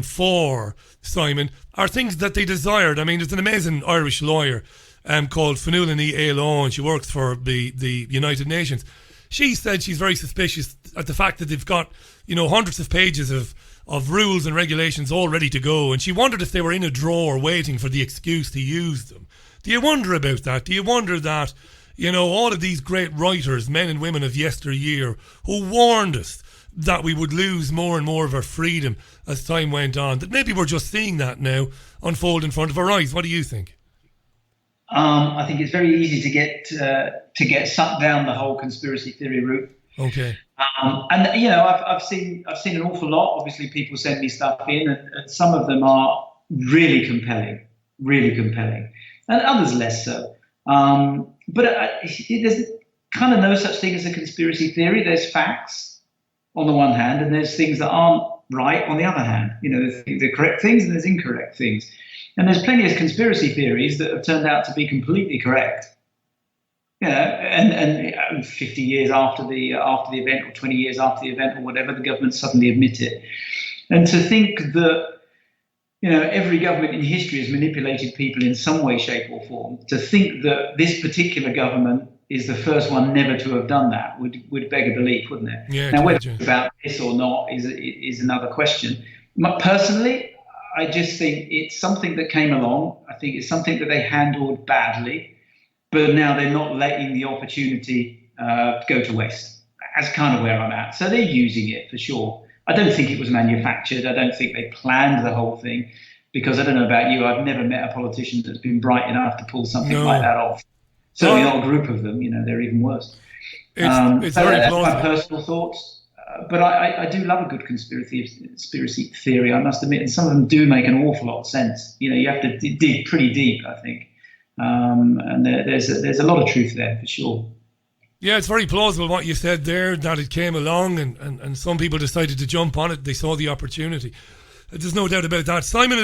for, Simon, are things that they desired. I mean, there's an amazing Irish lawyer called Fionnuala Ní Éileán, and she works for the United Nations. She said she's very suspicious at the fact that they've got, hundreds of pages of rules and regulations all ready to go, and she wondered if they were in a drawer waiting for the excuse to use them. Do you wonder about that? Do you wonder that, all of these great writers, men and women of yesteryear, who warned us that we would lose more and more of our freedom as time went on, that maybe we're just seeing that now unfold in front of our eyes? What do you think? I think it's very easy to get sucked down the whole conspiracy theory route. Okay. And I've seen an awful lot. Obviously, people send me stuff in, and some of them are really compelling, and others less so. But there's kind of no such thing as a conspiracy theory. There's facts on the one hand, and there's things that aren't right on the other hand. There's the correct things and there's incorrect things. And there's plenty of conspiracy theories that have turned out to be completely correct. And 50 years after the event, or 20 years after the event, or whatever, the government suddenly admit it. And to think that every government in history has manipulated people in some way, shape, or form, to think that this particular government is the first one never to have done that would beg a belief, wouldn't it? Yeah, now, whether it's about this or not is another question. Personally, I just think it's something that came along. I think it's something that they handled badly, but now they're not letting the opportunity go to waste. That's kind of where I'm at. So they're using it for sure. I don't think it was manufactured. I don't think they planned the whole thing, because I don't know about you, I've never met a politician that's been bright enough to pull something like that off. Certainly not a group of them. They're even worse. It's very that's plausible. my personal thoughts. But I do love a good conspiracy theory, I must admit, and some of them do make an awful lot of sense. You have to dig pretty deep, I think, and there's a lot of truth there for sure. Yeah, it's very plausible what you said there, that it came along and some people decided to jump on it. They saw the opportunity. There's no doubt about that. Simon,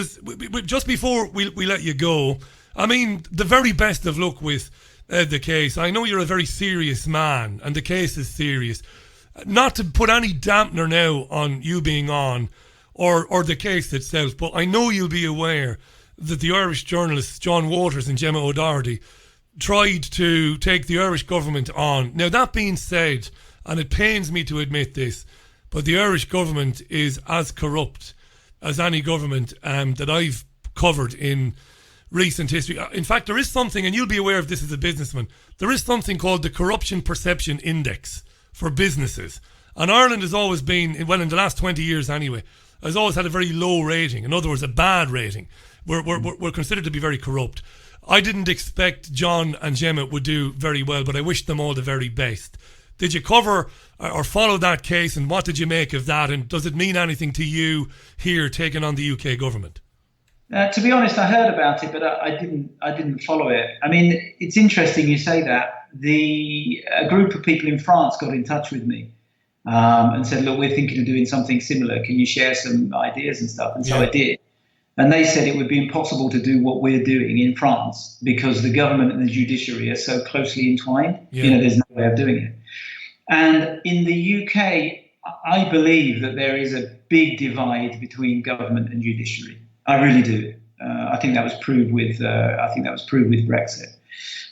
just before we let you go, I mean, the very best of luck with the case. I know you're a very serious man, and the case is serious. Not to put any dampener now on you being on or the case itself, but I know you'll be aware that the Irish journalists John Waters and Gemma O'Doherty tried to take the Irish government on. Now, that being said, and it pains me to admit this, but the Irish government is as corrupt as any government that I've covered in recent history. In fact, there is something, and you'll be aware of this as a businessman, there is something called the Corruption Perception Index for businesses. And Ireland has always been, well, in the last 20 years anyway, has always had a very low rating. In other words, a bad rating. We're considered to be very corrupt. I didn't expect John and Gemma would do very well, but I wish them all the very best. Did you cover or follow that case, and what did you make of that? And does it mean anything to you here taking on the UK government? To be honest, I heard about it, but I didn't follow it. I mean, it's interesting you say that. A group of people in France got in touch with me and said, look, we're thinking of doing something similar. Can you share some ideas and stuff? And so I did. And they said it would be impossible to do what we're doing in France because the government and the judiciary are so closely entwined. Yeah. There's no way of doing it. And in the UK, I believe that there is a big divide between government and judiciary. I really do. I think that was proved with Brexit.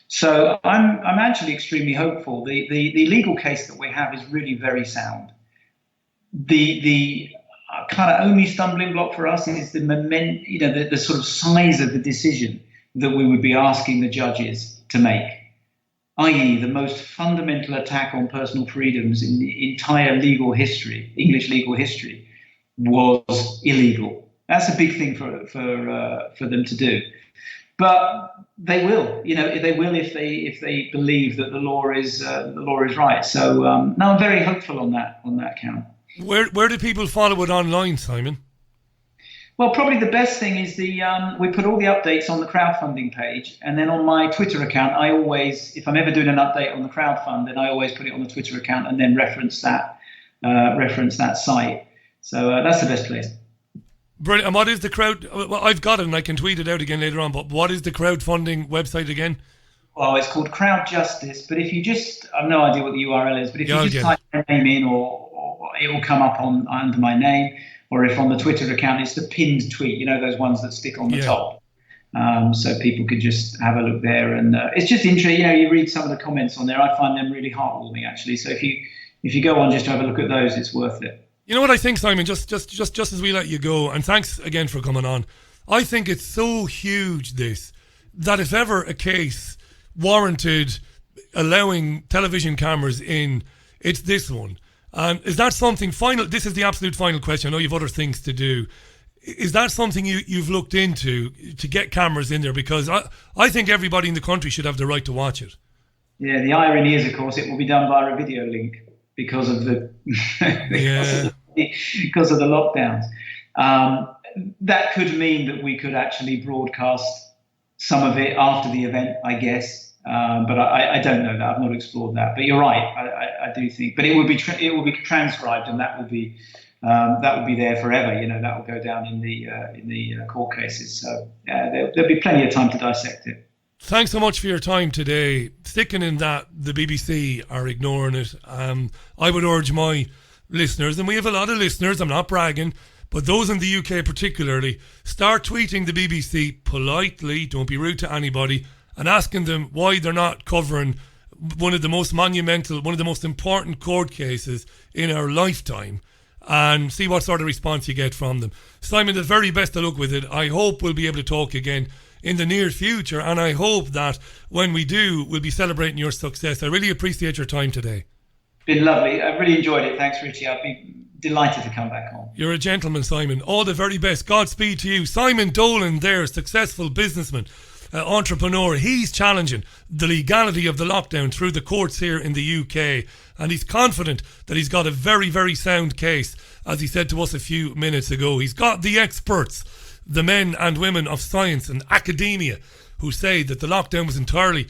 So I'm actually extremely hopeful. The legal case that we have is really very sound. The kind of only stumbling block for us is the sort of size of the decision that we would be asking the judges to make, i.e. the most fundamental attack on personal freedoms in the entire legal history, English legal history, was illegal. That's a big thing for them to do. But they will, they will if they believe that the law is right. So no, I'm very hopeful on that count. Where do people follow it online, Simon? Well, probably the best thing is we put all the updates on the crowdfunding page, and then on my Twitter account, I always, if I'm ever doing an update on the crowdfund, then I always put it on the Twitter account and then reference that site. So that's the best place. Brilliant. And what is the crowd? Well, I've got it, and I can tweet it out again later on. But what is the crowdfunding website again? Well, it's called Crowd Justice. But if you just, I've no idea what the URL is. But if you just type my name in, or it will come up under my name. Or if on the Twitter account, it's the pinned tweet, those ones that stick on the top. So people could just have a look there. And it's just interesting, you read some of the comments on there. I find them really heartwarming, actually. So if you go on just to have a look at those, it's worth it. You know what I think, Simon, just as we let you go, and thanks again for coming on, I think it's so huge, that if ever a case warranted allowing television cameras in, it's this one. And is that something final? This is the absolute final question. I know you've other things to do. Is that something you've looked into to get cameras in there? Because I think everybody in the country should have the right to watch it. Yeah, the irony is, of course, it will be done via a video link because of the because of the lockdowns. That could mean that we could actually broadcast some of it after the event, I guess. But I don't know that. I've not explored that. But you're right. I do think. But it will be transcribed, and that will be there forever. That will go down in the court cases. So there'll be plenty of time to dissect it. Thanks so much for your time today. Sticking in that the BBC are ignoring it. I would urge my listeners, and we have a lot of listeners, I'm not bragging, but those in the UK particularly, start tweeting the BBC politely, don't be rude to anybody, and asking them why they're not covering one of the most monumental, one of the most important court cases in our lifetime, and see what sort of response you get from them. Simon, the very best of luck with it. I hope we'll be able to talk again in the near future, and I hope that when we do, we'll be celebrating your success. I really appreciate your time today. Been lovely. I really enjoyed it. Thanks, Richie. I'd be delighted to come back on. You're a gentleman, Simon. All the very best. Godspeed to you. Simon Dolan there, successful businessman, entrepreneur. He's challenging the legality of the lockdown through the courts here in the UK, and he's confident that he's got a very, very sound case. As he said to us a few minutes ago, he's got the experts, the men and women of science and academia, who say that the lockdown was entirely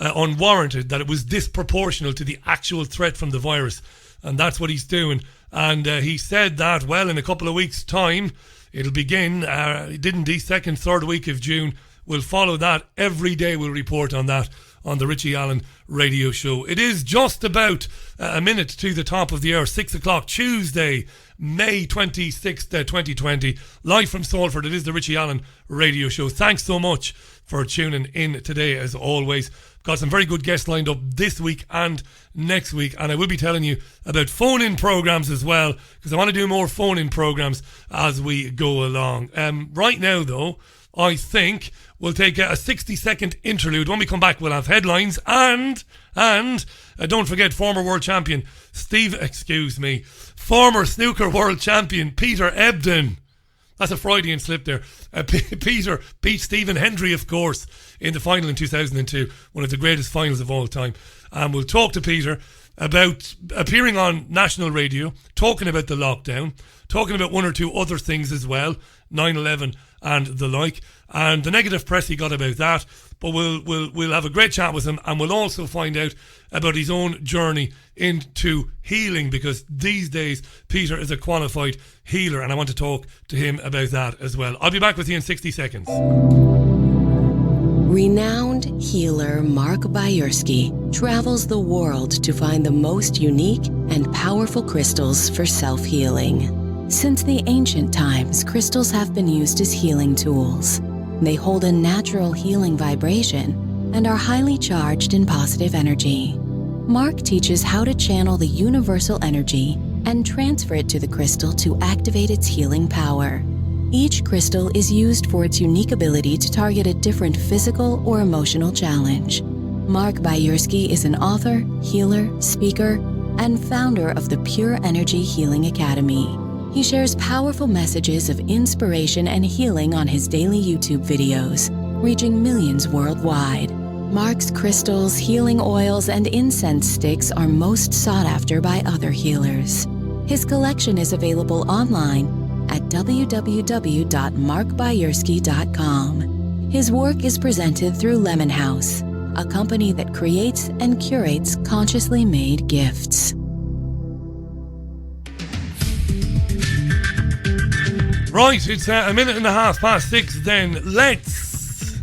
unwarranted, that it was disproportional to the actual threat from the virus, and that's what he's doing. And he said that, well, in a couple of weeks' time it'll begin, didn't he? Second, third week of June. We'll follow that every day. We'll report on that on the Richie Allen Radio Show. It is just about a minute to the top of the hour, 6 o'clock, Tuesday, May 26th, 2020. Live from Salford, it is the Richie Allen Radio Show. Thanks so much for tuning in today, as always. Got some very good guests lined up this week and next week, and I will be telling you about phone-in programs as well, because I want to do more phone-in programs as we go along. Right now, though, I think we'll take a 60-second interlude. When we come back, we'll have headlines and don't forget former world champion former snooker world champion Peter Ebdon. That's a Freudian slip there. Peter beat Stephen Hendry, of course, in the final in 2002, one of the greatest finals of all time. And we'll talk to Peter about appearing on national radio, talking about the lockdown, talking about one or two other things as well, 9/11 and the like, and the negative press he got about that. But we'll have a great chat with him, and we'll also find out about his own journey into healing, because these days Peter is a qualified healer, and I want to talk to him about that as well. I'll be back with you in 60 seconds. Renowned healer Mark Bayersky travels the world to find the most unique and powerful crystals for self-healing. Since the ancient times, crystals have been used as healing tools. They hold a natural healing vibration and are highly charged in positive energy. Mark teaches how to channel the universal energy and transfer it to the crystal to activate its healing power. Each crystal is used for its unique ability to target a different physical or emotional challenge. Mark Bayersky is an author, healer, speaker, and founder of the Pure Energy Healing Academy. He shares powerful messages of inspiration and healing on his daily YouTube videos, reaching millions worldwide. Mark's crystals, healing oils, and incense sticks are most sought after by other healers. His collection is available online at www.markbayersky.com. His work is presented through Lemon House, a company that creates and curates consciously made gifts. Right, it's a minute and a half past 6 then. Let's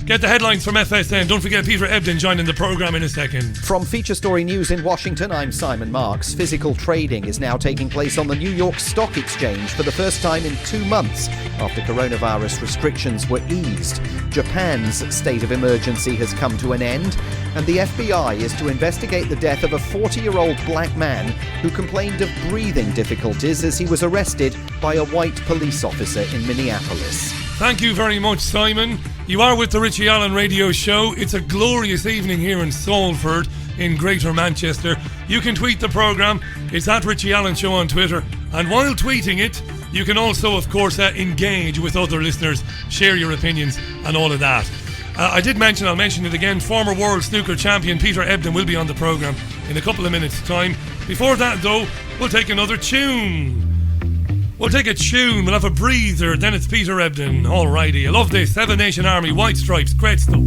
get the headlines from FSN. Don't forget Peter Ebdon joining the programme in a second. From Feature Story News in Washington, I'm Simon Marks. Physical trading is now taking place on the New York Stock Exchange for the first time in 2 months after coronavirus restrictions were eased. Japan's state of emergency has come to an end, and the FBI is to investigate the death of a 40-year-old black man who complained of breathing difficulties as he was arrested by a white police officer in Minneapolis. Thank you very much, Simon. You are with the Richie Allen Radio Show. It's a glorious evening here in Salford in Greater Manchester. You can tweet the programme. It's at Richie Allen Show on Twitter. And while tweeting it, you can also, of course, engage with other listeners, share your opinions and all of that. I'll mention it again, former World Snooker Champion Peter Ebdon will be on the programme in a couple of minutes' time. Before that, though, we'll take another tune. We'll take a tune, we'll have a breather, then it's Peter Ebdon. Alrighty, I love this. Seven Nation Army, White Stripes, great stuff.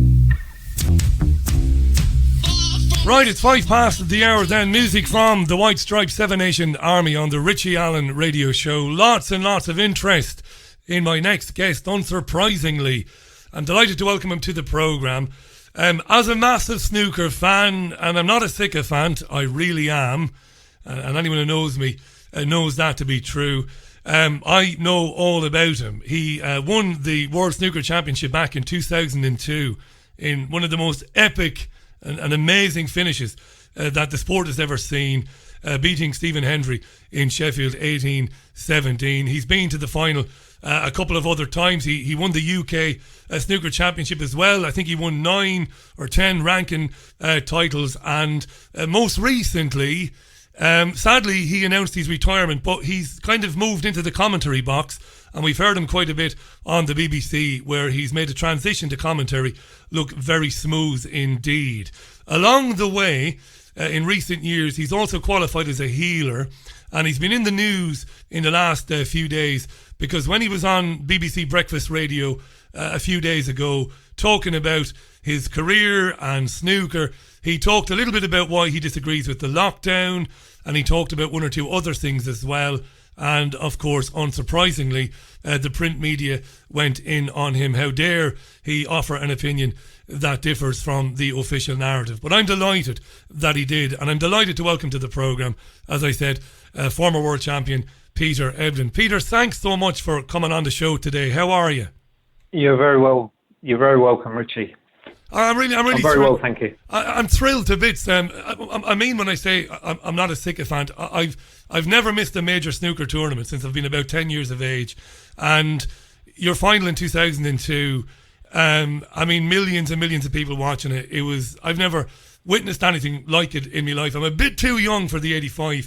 Right, it's 5 past the hour then. Music from the White Stripes, Seven Nation Army on the Richie Allen Radio Show. Lots and lots of interest in my next guest, unsurprisingly. I'm delighted to welcome him to the programme. As a massive snooker fan, and I'm not a sycophant, I really am, and anyone who knows me knows that to be true. I know all about him. He won the World Snooker Championship back in 2002 in one of the most epic and amazing finishes that the sport has ever seen, beating Stephen Hendry in Sheffield 18-17. He's been to the final a couple of other times. He won the UK Snooker Championship as well. I think he won 9 or 10 ranking titles, and most recently, sadly, he announced his retirement, but he's kind of moved into the commentary box, and we've heard him quite a bit on the BBC, where he's made a transition to commentary look very smooth indeed. Along the way, in recent years, he's also qualified as a healer, and he's been in the news in the last few days, because when he was on BBC Breakfast Radio a few days ago, talking about his career and snooker, he talked a little bit about why he disagrees with the lockdown, and he talked about one or two other things as well. And of course, unsurprisingly, the print media went in on him. How dare he offer an opinion that differs from the official narrative? But I'm delighted that he did, and I'm delighted to welcome to the programme, as I said, former world champion Peter Ebdon. Peter, thanks so much for coming on the show today. How are you? You're very welcome, Richie. I'm really very thrilled. well, thank you. I'm thrilled to bits. I mean, when I say I'm not a sycophant, I've never missed a major snooker tournament since I've been about 10 years of age. And your final in 2002, I mean, millions and millions of people watching it. I've never witnessed anything like it in my life. I'm a bit too young for the 85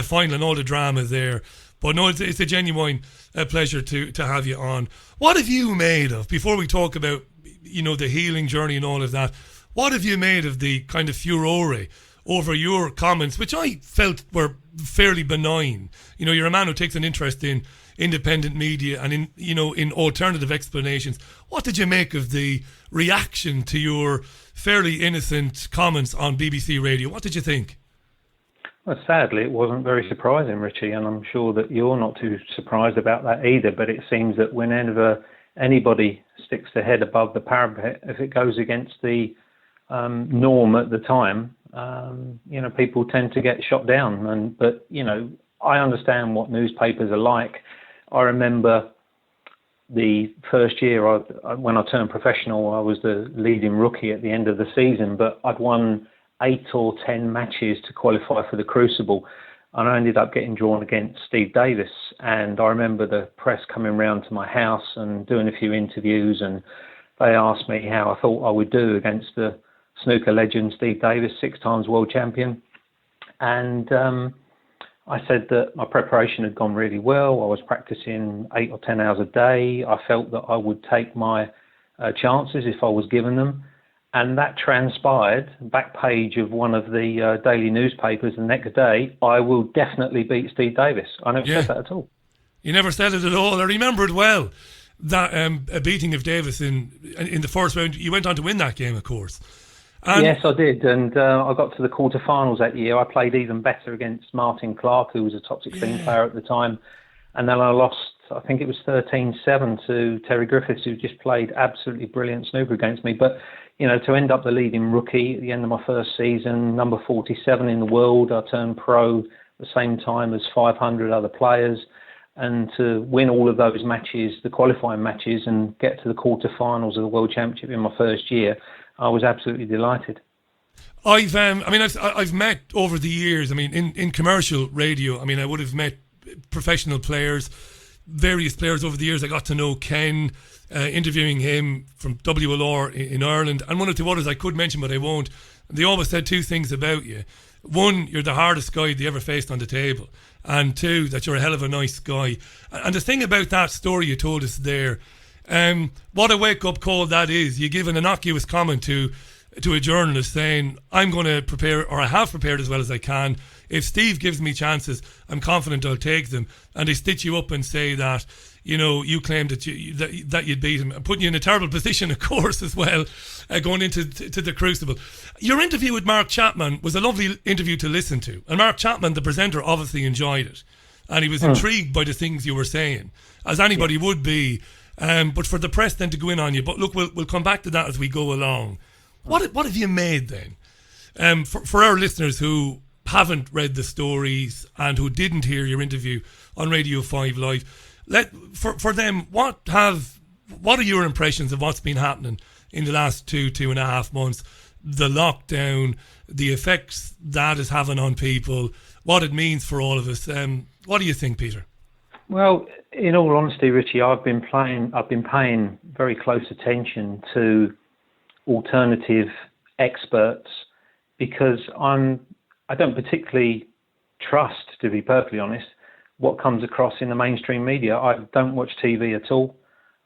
final and all the drama there. But no, it's a genuine pleasure to have you on. What have you made of, before we talk about, the healing journey and all of that, what have you made of the kind of furore over your comments, which I felt were fairly benign? You're a man who takes an interest in independent media and in alternative explanations. What did you make of the reaction to your fairly innocent comments on BBC Radio? What did you think? Well, sadly, it wasn't very surprising, Richie, and I'm sure that you're not too surprised about that either, but it seems that whenever anybody sticks their head above the parapet, if it goes against the norm at the time, people tend to get shot down. But I understand what newspapers are like. I remember the first year when I turned professional, I was the leading rookie at the end of the season, but I'd won 8 or 10 matches to qualify for the Crucible. and I ended up getting drawn against Steve Davis. And I remember the press coming round to my house and doing a few interviews, and they asked me how I thought I would do against the snooker legend Steve Davis, 6 times world champion. And I said that my preparation had gone really well. I was practicing 8 or 10 hours a day. I felt that I would take my chances if I was given them. And that transpired, back page of one of the daily newspapers the next day, I will definitely beat Steve Davis. I never said that at all. You never said it at all. I remember it well, that a beating of Davis in the first round. You went on to win that game, of course. And yes, I did. And I got to the quarterfinals that year. I played even better against Martin Clark, who was a top 16 player at the time. And then I lost, I think it was 13-7 to Terry Griffiths, who just played absolutely brilliant snooker against me. But, you know, to end up the leading rookie at the end of my first season, number 47 in the world, I turned pro at the same time as 500 other players. And to win all of those matches, the qualifying matches, and get to the quarterfinals of the World Championship in my first year, I was absolutely delighted. I've met over the years, in commercial radio, I would have met professional players, various players over the years. I got to know Ken, interviewing him from WLR in Ireland, and one or two others I could mention, but I won't. They always said 2 things about you. 1, you're the hardest guy they ever faced on the table. And 2, that you're a hell of a nice guy. And the thing about that story you told us there, what a wake-up call that is. You give an innocuous comment to a journalist saying, I'm going to prepare, or I have prepared as well as I can. If Steve gives me chances, I'm confident I'll take them. And they stitch you up and say that, you know, you claimed that you'd beat him, and putting you in a terrible position, of course, as well, going into the crucible. Your interview with Mark Chapman was a lovely interview to listen to. And Mark Chapman, the presenter, obviously enjoyed it. And he was intrigued by the things you were saying, as anybody would be. But for the press then to go in on you. But look, we'll come back to that as we go along. What have you made then? For our listeners who haven't read the stories and who didn't hear your interview on Radio 5 Live, for them, what are your impressions of what's been happening in the last 2.5 months? The lockdown, the effects that is having on people, what it means for all of us. What do you think, Peter? Well, in all honesty, Richie, I've been paying very close attention to alternative experts because I don't particularly trust, to be perfectly honest, what comes across in the mainstream media. I don't watch TV at all.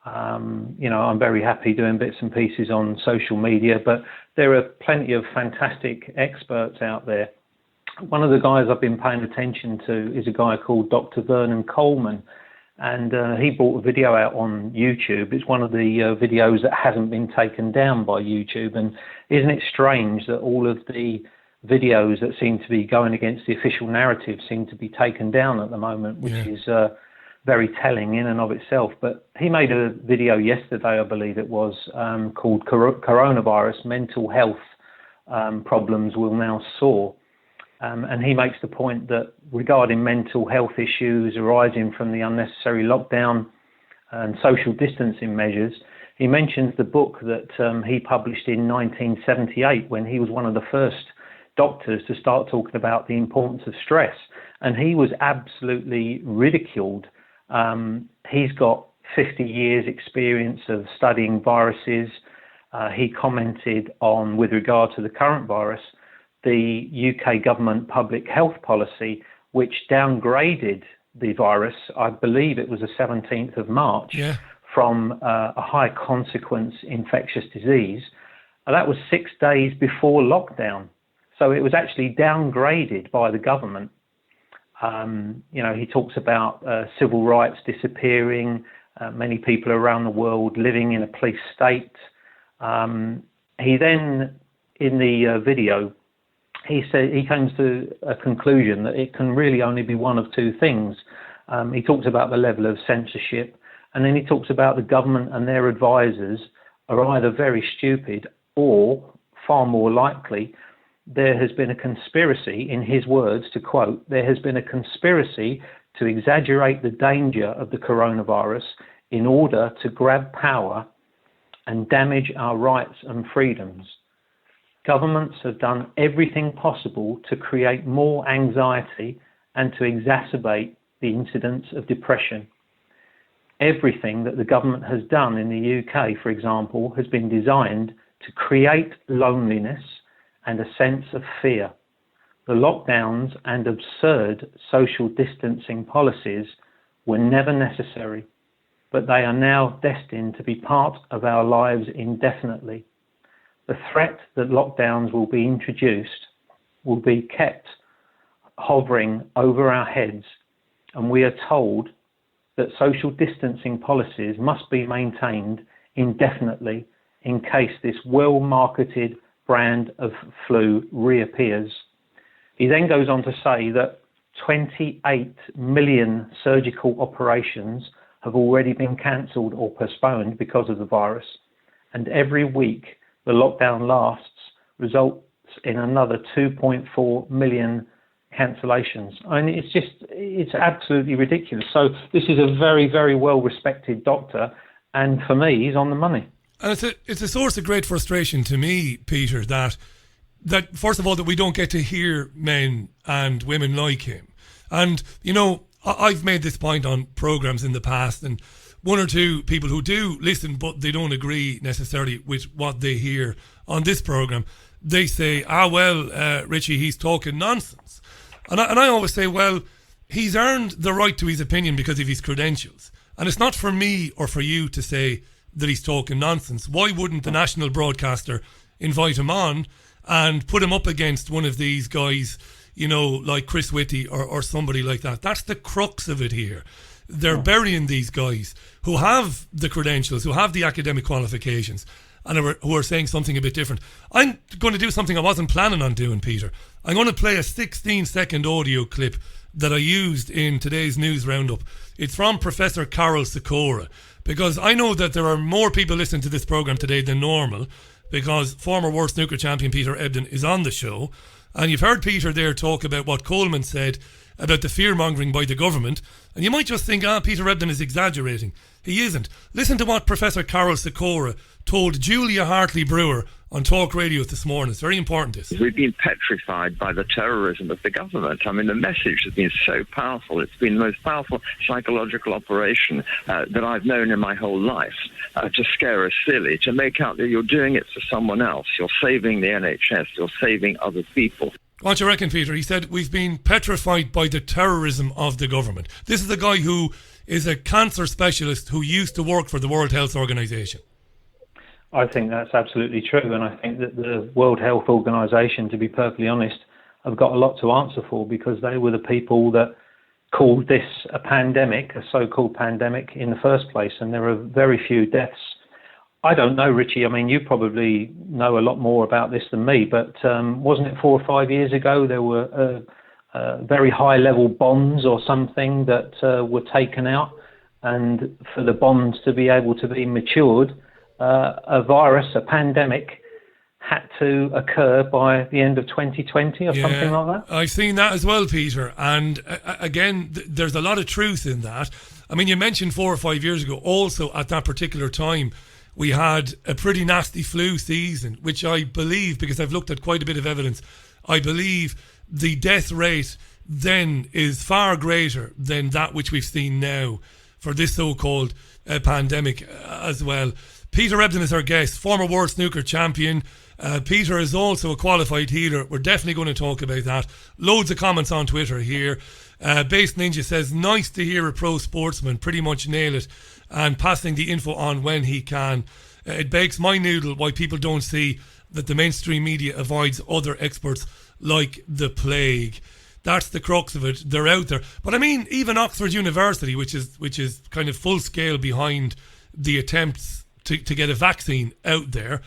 I'm very happy doing bits and pieces on social media, but there are plenty of fantastic experts out there. One of the guys I've been paying attention to is a guy called Dr. Vernon Coleman, and he brought a video out on YouTube. It's one of the videos that hasn't been taken down by YouTube, and isn't it strange that all of the videos that seem to be going against the official narrative seem to be taken down at the moment, which is very telling in and of itself. But he made a video yesterday, I believe it was, called Coronavirus Mental Health Problems Will Now Soar. And he makes the point that regarding mental health issues arising from the unnecessary lockdown and social distancing measures, he mentions the book that he published in 1978 when he was one of the first doctors to start talking about the importance of stress. And he was absolutely ridiculed. He's got 50 years experience of studying viruses. He commented on, with regard to the current virus, the UK government public health policy, which downgraded the virus, I believe it was the 17th of March, from a high consequence infectious disease. That was 6 days before lockdown. So it was actually downgraded by the government. He talks about civil rights disappearing, many people around the world living in a police state. He then, in the video, he comes to a conclusion that it can really only be one of 2 things. He talks about the level of censorship, and then he talks about the government and their advisors are either very stupid or, far more likely, there has been a conspiracy, in his words, to quote, there has been a conspiracy to exaggerate the danger of the coronavirus in order to grab power and damage our rights and freedoms. Governments have done everything possible to create more anxiety and to exacerbate the incidence of depression. Everything that the government has done in the UK, for example, has been designed to create loneliness and a sense of fear. The lockdowns and absurd social distancing policies were never necessary, but they are now destined to be part of our lives indefinitely. The threat that lockdowns will be introduced will be kept hovering over our heads, and we are told that social distancing policies must be maintained indefinitely in case this well-marketed brand of flu reappears. He then goes on to say that 28 million surgical operations have already been cancelled or postponed because of the virus, and every week the lockdown lasts results in another 2.4 million cancellations. I mean, it's absolutely ridiculous. So this is a very, very well-respected doctor, and for me, he's on the money. And it's a source of great frustration to me, Peter, that first of all, that we don't get to hear men and women like him. And, you know, I've made this point on programmes in the past, and one or two people who do listen, but they don't agree necessarily with what they hear on this programme, they say, Richie, he's talking nonsense. And I always say, well, he's earned the right to his opinion because of his credentials. And it's not for me or for you to say that he's talking nonsense. Why wouldn't the national broadcaster invite him on and put him up against one of these guys, you know, like Chris Whitty or somebody like that? That's the crux of it here. They're burying these guys who have the credentials, who have the academic qualifications, and who are saying something a bit different. I'm going to do something I wasn't planning on doing, Peter. I'm going to play a 16-second audio clip that I used in today's news roundup. It's from Professor Carol Sikora, because I know that there are more people listening to this programme today than normal, because former World Snooker Champion Peter Ebdon is on the show. And you've heard Peter there talk about what Coleman said about the fear-mongering by the government, and you might just think, Peter Ebdon is exaggerating. He isn't. Listen to what Professor Carol Sikora told Julia Hartley-Brewer on Talk Radio this morning. It's very important, this. We've been petrified by the terrorism of the government. I mean, the message has been so powerful. It's been the most powerful psychological operation that I've known in my whole life, to scare us silly, to make out that you're doing it for someone else. You're saving the NHS. You're saving other people. What do you reckon, Peter? He said, we've been petrified by the terrorism of the government. This is a guy who is a cancer specialist who used to work for the World Health Organization. I think that's absolutely true, and I think that the World Health Organization, to be perfectly honest, have got a lot to answer for, because they were the people that called this a pandemic, a so-called pandemic, in the first place, and there are very few deaths. I don't know, Richie. I mean, you probably know a lot more about this than me, but wasn't it 4 or 5 years ago there were very high-level bonds or something that were taken out, and for the bonds to be able to be matured, a virus, a pandemic, had to occur by the end of 2020 or something like that? I've seen that as well, Peter. And again, there's a lot of truth in that. I mean, you mentioned 4 or 5 years ago, also at that particular time, we had a pretty nasty flu season, which I believe, because I've looked at quite a bit of evidence, I believe the death rate then is far greater than that which we've seen now for this so-called pandemic as well. Peter Ebdon is our guest, former World Snooker Champion. Peter is also a qualified healer. We're definitely going to talk about that. Loads of comments on Twitter here. Base Ninja says, nice to hear a pro sportsman pretty much nail it and passing the info on when he can. It begs my noodle why people don't see that the mainstream media avoids other experts like the plague. That's the crux of it. They're out there. But I mean, even Oxford University, which is kind of full scale behind the attempts to get a vaccine out there,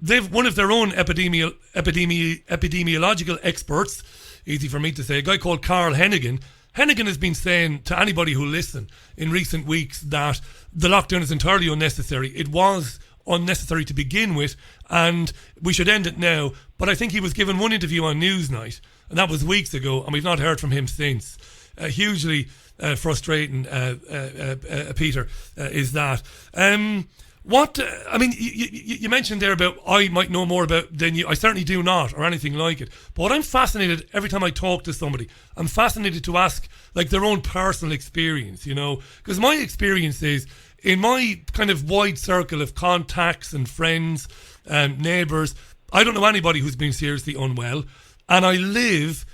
they've one of their own epidemiological experts, easy for me to say, a guy called Carl Hennigan. Hennigan has been saying to anybody who listen in recent weeks that the lockdown is entirely unnecessary. It was unnecessary to begin with, and we should end it now. But I think he was given one interview on Newsnight, and that was weeks ago, and we've not heard from him since. Hugely frustrating, Peter, is that. What I mean, you mentioned there about I might know more about than you. I certainly do not, or anything like it. But what I'm fascinated every time I talk to somebody, I'm fascinated to ask like their own personal experience. You know, because my experience is in my kind of wide circle of contacts and friends and neighbours. I don't know anybody who's been seriously unwell, and I live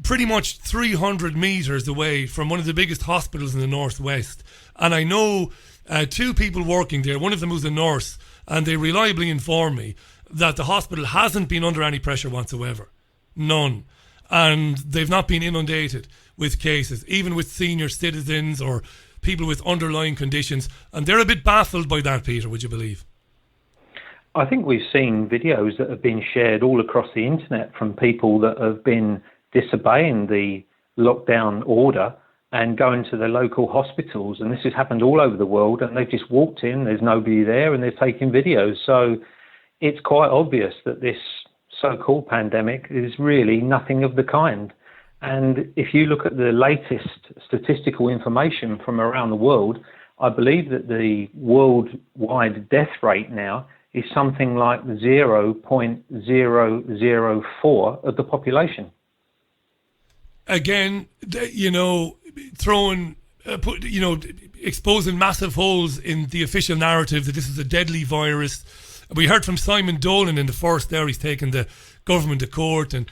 pretty much 300 metres away from one of the biggest hospitals in the northwest, and I know. 2 people working there, one of them who's a nurse, and they reliably inform me that the hospital hasn't been under any pressure whatsoever. None. And they've not been inundated with cases, even with senior citizens or people with underlying conditions. And they're a bit baffled by that, Peter, would you believe? I think we've seen videos that have been shared all across the internet from people that have been disobeying the lockdown order and going to the local hospitals, and this has happened all over the world, and they've just walked in, there's nobody there, and they're taking videos. So it's quite obvious that this so-called pandemic is really nothing of the kind. And if you look at the latest statistical information from around the world, I believe that the worldwide death rate now is something like 0.004 of the population. Again, you know, exposing massive holes in the official narrative that this is a deadly virus. We heard from Simon Dolan in the first there, he's taken the government to court, and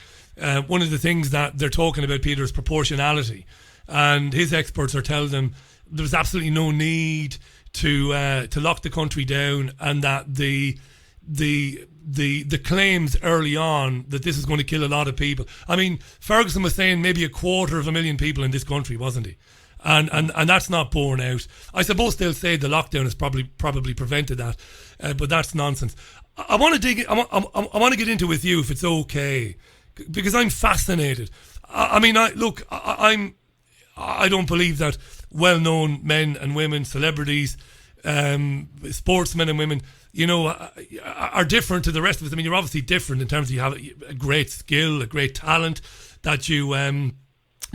one of the things that they're talking about, Peter, is proportionality. And his experts are telling them there's absolutely no need to lock the country down, and that the claims early on that this is going to kill a lot of people. I mean, Ferguson was saying maybe 250,000 people in this country, wasn't he? And that's not borne out. I suppose they'll say the lockdown has probably prevented that, but that's nonsense. I want to dig. I want to get into with you if it's okay, because I'm fascinated. I don't believe that well-known men and women, celebrities, sportsmen and women, you know, are different to the rest of us. I mean, you're obviously different in terms of you have a great skill, a great talent that you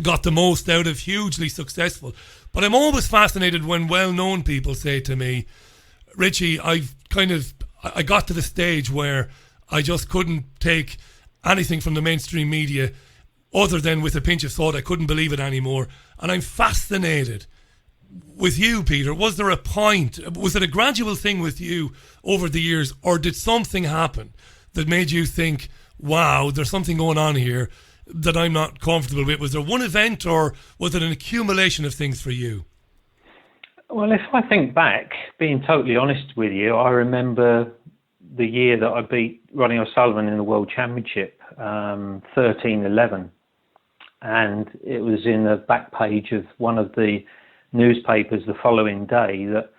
got the most out of, hugely successful. But I'm always fascinated when well-known people say to me, Richie, I got to the stage where I just couldn't take anything from the mainstream media other than with a pinch of salt. I couldn't believe it anymore. And I'm fascinated with you, Peter. Was there a point, was it a gradual thing with you over the years, or did something happen that made you think, wow, there's something going on here that I'm not comfortable with? Was there one event, or was it an accumulation of things for you? Well, if I think back, being totally honest with you, I remember the year that I beat Ronnie O'Sullivan in the World Championship, 13-11. And it was in the back page of one of the newspapers the following day that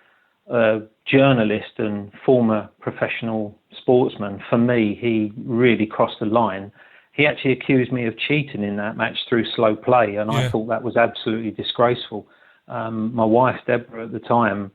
a journalist and former professional sportsman, for me, he really crossed the line. He actually accused me of cheating in that match through slow play, and I thought that was absolutely disgraceful. My wife, Deborah, at the time,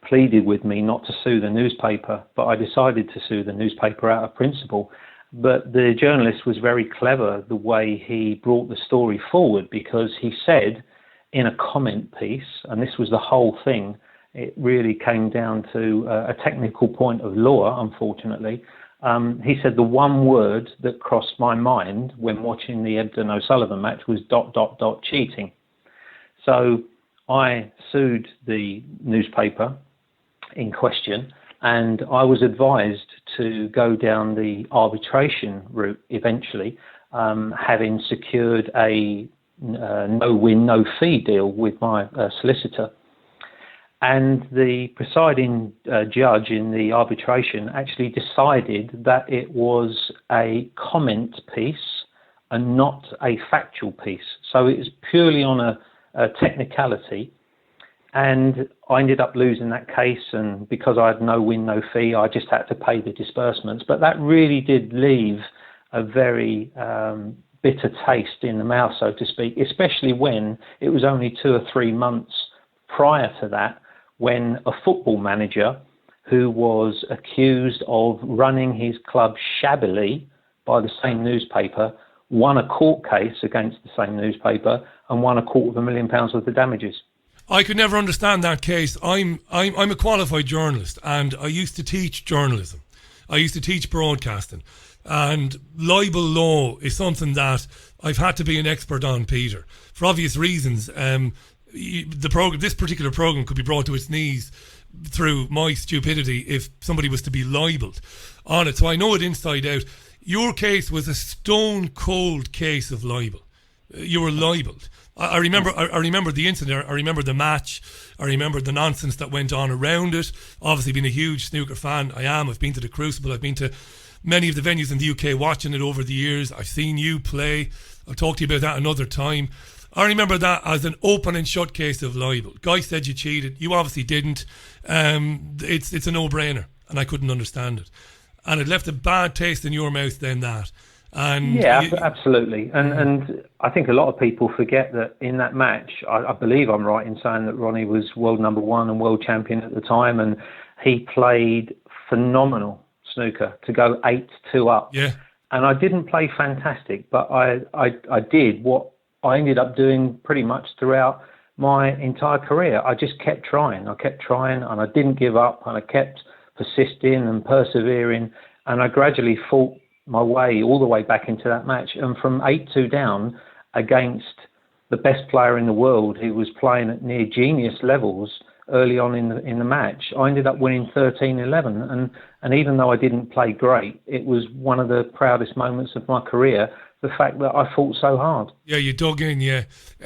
pleaded with me not to sue the newspaper, but I decided to sue the newspaper out of principle. But the journalist was very clever the way he brought the story forward, because he said in a comment piece, and this was the whole thing, it really came down to a technical point of law, unfortunately. He said the one word that crossed my mind when watching the Ebdon O'Sullivan match was ... cheating. So I sued the newspaper in question, and I was advised to go down the arbitration route eventually, having secured a no-win, no-fee deal with my solicitor. And the presiding judge in the arbitration actually decided that it was a comment piece and not a factual piece. So it was purely on a technicality. And I ended up losing that case, and because I had no win, no fee, I just had to pay the disbursements. But that really did leave a very bitter taste in the mouth, so to speak, especially when it was only 2 or 3 months prior to that, when a football manager who was accused of running his club shabbily by the same newspaper won a court case against the same newspaper and won £250,000 worth of damages. I could never understand that case. I'm a qualified journalist, and I used to teach journalism. I used to teach broadcasting, and libel law is something that I've had to be an expert on, Peter, for obvious reasons. This particular program could be brought to its knees through my stupidity if somebody was to be libelled on it. So I know it inside out. Your case was a stone cold case of libel. You were libelled. I remember the incident. I remember the match. I remember the nonsense that went on around it. Obviously, being a huge snooker fan, I've been to the Crucible. I've been to many of the venues in the UK watching it over the years. I've seen you play. I'll talk to you about that another time. I remember that as an open and shut case of libel. Guy said you cheated. You obviously didn't. It's a no-brainer, and I couldn't understand it. And it left a bad taste in your mouth then, that. And yeah, absolutely. And I think a lot of people forget that in that match, I believe I'm right in saying that Ronnie was world number one and world champion at the time, and he played phenomenal snooker to go 8-2 up. Yeah. And I didn't play fantastic, but I did what I ended up doing pretty much throughout my entire career. I just kept trying. I kept trying, and I didn't give up, and I kept persisting and persevering, and I gradually fought my way all the way back into that match. And from 8-2 down against the best player in the world, who was playing at near genius levels early on in the match, I ended up winning 13-11. And even though I didn't play great, it was one of the proudest moments of my career, the fact that I fought so hard. Yeah, you dug in, yeah.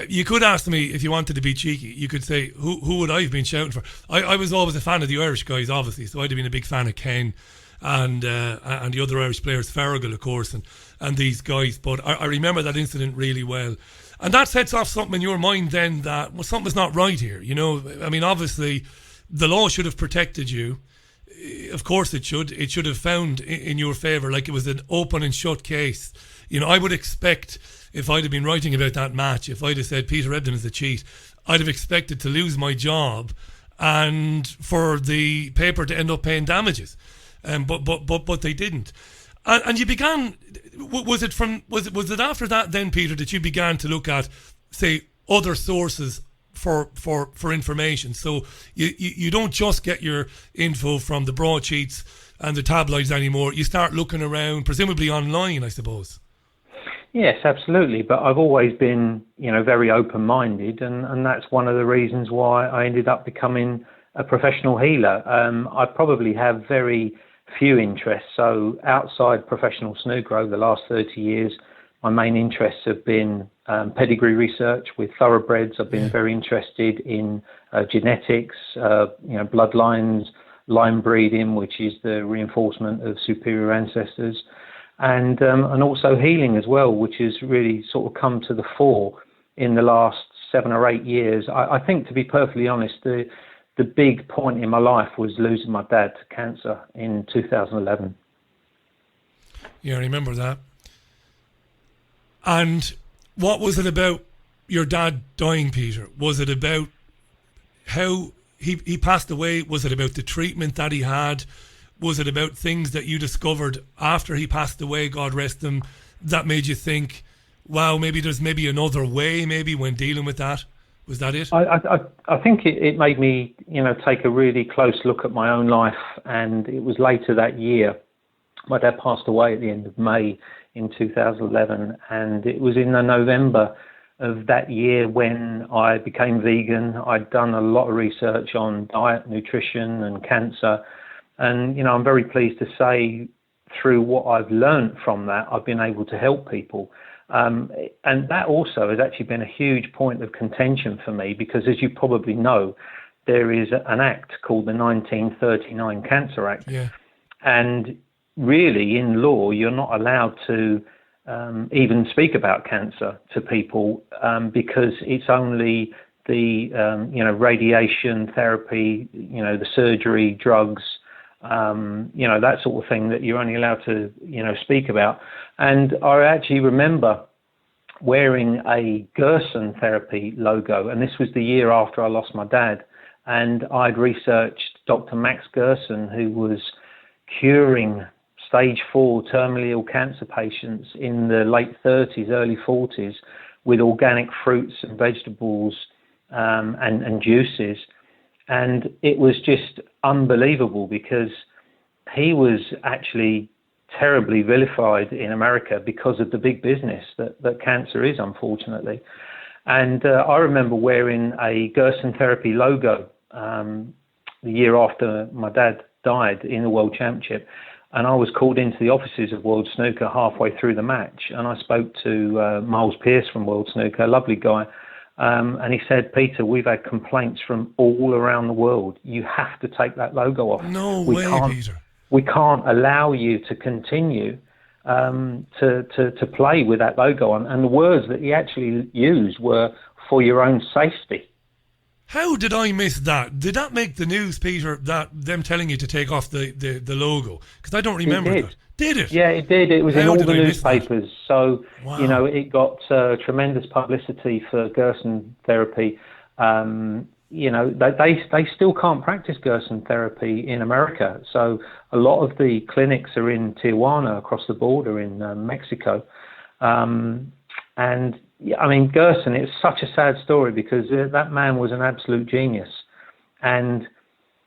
You could ask me, if you wanted to be cheeky, you could say, who would I have been shouting for? I was always a fan of the Irish guys, obviously, so I'd have been a big fan of Ken and the other Irish players, Farragut, of course, and these guys. But I remember that incident really well. And that sets off something in your mind then that, well, something's not right here. You know, I mean, obviously, the law should have protected you. Of course it should. It should have found in your favour, like it was an open and shut case. You know, I would expect, if I'd have been writing about that match, if I'd have said Peter Ebdon is a cheat, I'd have expected to lose my job and for the paper to end up paying damages. But they didn't. And you began, was it after that then, Peter, that you began to look at, say, other sources for information? So you don't just get your info from the broadsheets and the tabloids anymore. You start looking around, presumably online, I suppose. Yes, absolutely. But I've always been, very open-minded, and that's one of the reasons why I ended up becoming a professional healer. I probably have very few interests. So outside professional snooker over the last 30 years, my main interests have been pedigree research with thoroughbreds. I've been very interested in genetics, bloodlines, line breeding, which is the reinforcement of superior ancestors, and also healing as well, which has really sort of come to the fore in the last 7 or 8 years. I think, to be perfectly honest, the big point in my life was losing my dad to cancer in 2011. Yeah, I remember that. And what was it about your dad dying, Peter? Was it about how he passed away? Was it about the treatment that he had? Was it about things that you discovered after he passed away, God rest him, that made you think, wow, maybe there's another way maybe when dealing with that? Was that it? I think it made me, take a really close look at my own life. And it was later that year. My dad passed away at the end of May in 2011. And it was in the November of that year when I became vegan. I'd done a lot of research on diet, nutrition and cancer. And, I'm very pleased to say through what I've learned from that, I've been able to help people. And that also has actually been a huge point of contention for me because, as you probably know, there is an act called the 1939 Cancer Act. Yeah. And really, in law, you're not allowed to even speak about cancer to people because it's only the, radiation therapy, the surgery, drugs, that sort of thing that you're only allowed to, speak about. And I actually remember wearing a Gerson therapy logo, and this was the year after I lost my dad. And I'd researched Dr. Max Gerson, who was curing stage 4 terminally ill cancer patients in the late 30s, early 40s with organic fruits and vegetables, and juices. And it was just unbelievable because he was actually terribly vilified in America because of the big business that cancer is, unfortunately. And I remember wearing a Gerson therapy logo the year after my dad died in the World Championship. And I was called into the offices of World Snooker halfway through the match. And I spoke to Miles Pearce from World Snooker, a lovely guy. And he said, "Peter, we've had complaints from all around the world. You have to take that logo off. No way, Peter. We can't allow you to continue to play with that logo on." And the words that he actually used were "for your own safety." How did I miss that? Did that make the news, Peter, that them telling you to take off the logo? Because I don't remember that. Did it? Yeah, it did. It was in How all did the I miss that? newspapers. So, Wow. you know, it got tremendous publicity for Gerson therapy. You know, they still can't practice Gerson therapy in America. So a lot of the clinics are in Tijuana across the border in Mexico. And, yeah, I mean, Gerson, it's such a sad story because that man was an absolute genius. And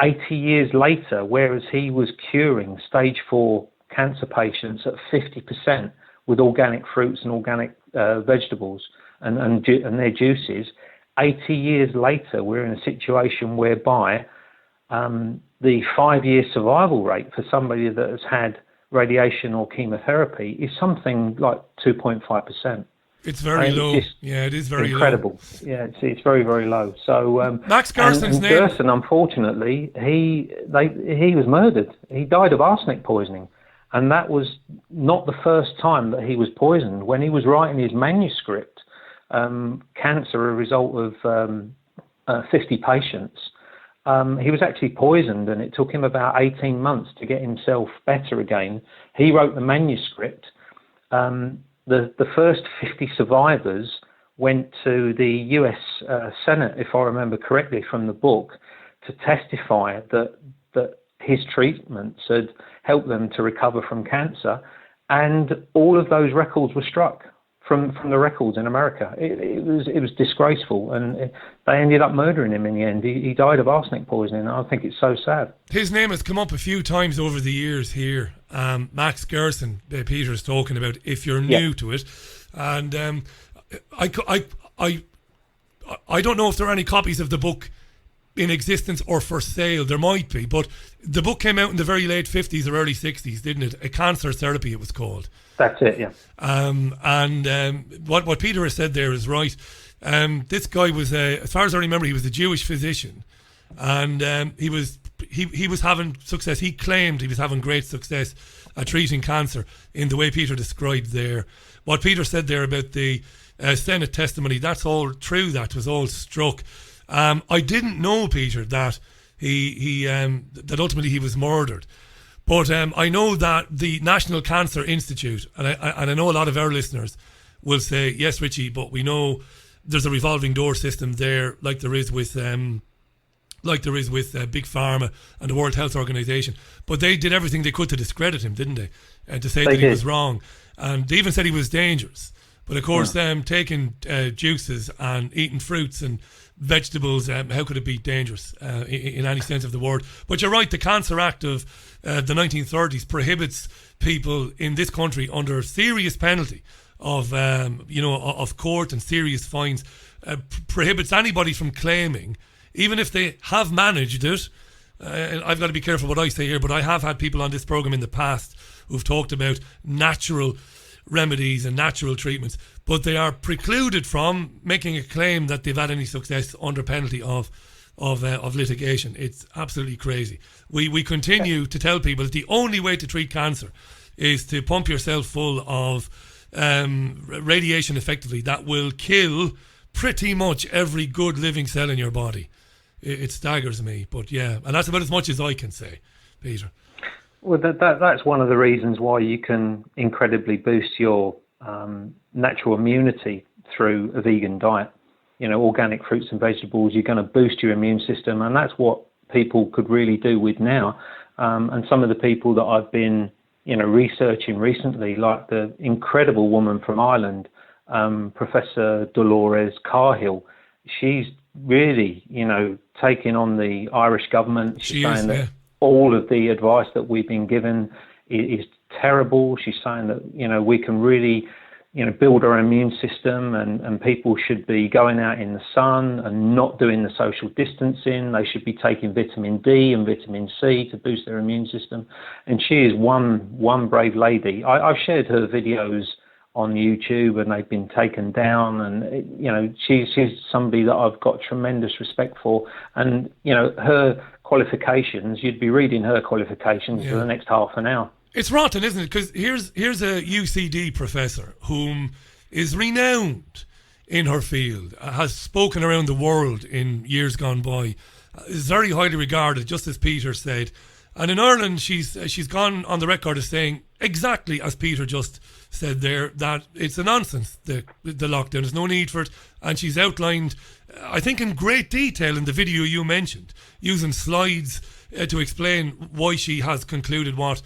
80 years later, whereas he was curing stage 4 cancer patients at 50% with organic fruits and organic vegetables and their juices, 80 years later, we're in a situation whereby the 5-year survival rate for somebody that has had radiation or chemotherapy is something like 2.5%. It's very low. Yeah, it is very incredible. low. Yeah, it's very, very low. So Max Gerson's and name. Gerson, unfortunately, he was murdered. He died of arsenic poisoning. And that was not the first time that he was poisoned. When he was writing his manuscript, Cancer, a result of 50 patients, he was actually poisoned, and it took him about 18 months to get himself better again. He wrote the manuscript. The first 50 survivors went to the US Senate, if I remember correctly from the book, to testify that his treatments had helped them to recover from cancer, and all of those records were struck from the records in America. It was disgraceful, and they ended up murdering him in the end. He died of arsenic poisoning. I think it's so sad. His name has come up a few times over the years here. Max Gerson, Peter's talking about, if you're new to it. And I don't know if there are any copies of the book in existence or for sale. There might be, but the book came out in the very late 50s or early 60s, didn't it? A Cancer Therapy, it was called. That's it, yeah. What Peter has said there is right. This guy was, as far as I remember, he was a Jewish physician, and he was having success. He claimed he was having great success at treating cancer in the way Peter described there. What Peter said there about the Senate testimony, that's all true. That was all struck. I didn't know, Peter, that that ultimately he was murdered. But I know that the National Cancer Institute, and I know a lot of our listeners will say, yes, Richie, but we know there's a revolving door system there, like there is with Big Pharma and the World Health Organization. But they did everything they could to discredit him, didn't they? And to say that he was wrong. And they even said he was dangerous. But of course, taking juices and eating fruits and vegetables, how could it be dangerous in any sense of the word? But you're right, the Cancer Act of the 1930s prohibits people in this country under serious penalty of court and serious fines, prohibits anybody from claiming, even if they have managed it. I've got to be careful what I say here, but I have had people on this program in the past who've talked about natural remedies and natural treatments, but they are precluded from making a claim that they've had any success under penalty of litigation. It's absolutely crazy. We continue to tell people that the only way to treat cancer is to pump yourself full of radiation effectively that will kill pretty much every good living cell in your body. It staggers me, but yeah, and that's about as much as I can say, Peter. Well, that's one of the reasons why you can incredibly boost your natural immunity through a vegan diet. You know, organic fruits and vegetables, you're going to boost your immune system, and that's what people could really do with now. And some of the people that I've been, researching recently, like the incredible woman from Ireland, Professor Dolores Cahill, she's really, taking on the Irish government. She's saying that yeah. all of the advice that we've been given is terrible. She's saying that, we can really, build our immune system, and people should be going out in the sun and not doing the social distancing. They should be taking vitamin D and vitamin C to boost their immune system. And she is one brave lady. I've shared her videos on YouTube, and they've been taken down. And, she's somebody that I've got tremendous respect for. And, her qualifications, you'd be reading her qualifications for the next half an hour. It's rotten, isn't it? Because here's a UCD professor whom is renowned in her field, has spoken around the world in years gone by, is very highly regarded, just as Peter said. And in Ireland, she's gone on the record as saying exactly as Peter just said there, that it's a nonsense, the lockdown. There's no need for it. And she's outlined, I think in great detail in the video you mentioned, using slides to explain why she has concluded what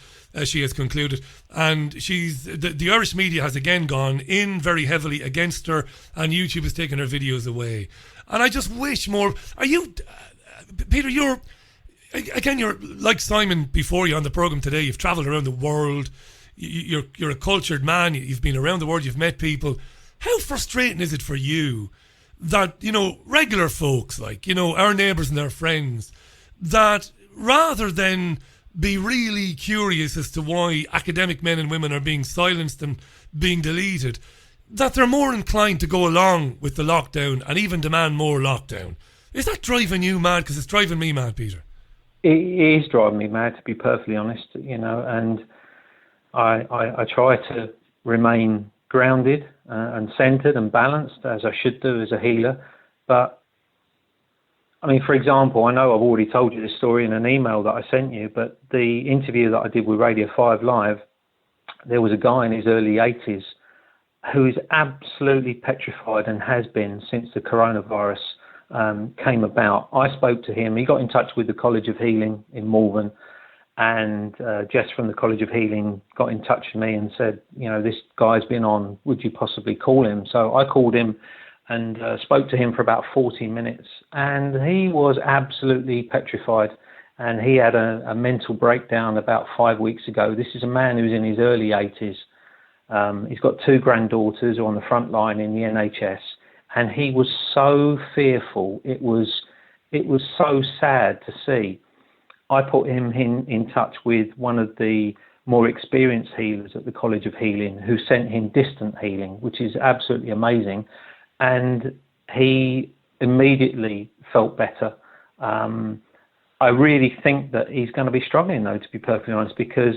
she has concluded. And the Irish media has again gone in very heavily against her, and YouTube has taken her videos away. And I just wish more. Are you, Peter, you're like Simon before you on the programme today. You've travelled around the world. You're a cultured man. You've been around the world. You've met people. How frustrating is it for you that, regular folks, like, our neighbours and our friends, that rather than be really curious as to why academic men and women are being silenced and being deleted, that they're more inclined to go along with the lockdown and even demand more lockdown? Is that driving you mad? Because it's driving me mad, Peter. It is driving me mad, to be perfectly honest, and I try to remain grounded and centred and balanced, as I should do as a healer. But I mean, for example, I know I've already told you this story in an email that I sent you, but the interview that I did with Radio 5 Live, there was a guy in his early 80s who is absolutely petrified and has been since the coronavirus came about. I spoke to him. He got in touch with the College of Healing in Malvern, and Jess from the College of Healing got in touch with me and said, this guy's been on, would you possibly call him? So I called him and spoke to him for about 40 minutes, and he was absolutely petrified, and he had a mental breakdown about 5 weeks ago. This is a man who's in his early 80s. He's got 2 granddaughters who are on the front line in the NHS, and he was so fearful. It was so sad to see. I put him in touch with one of the more experienced healers at the College of Healing, who sent him distant healing, which is absolutely amazing. And he immediately felt better. I really think that he's going to be struggling, though, to be perfectly honest, because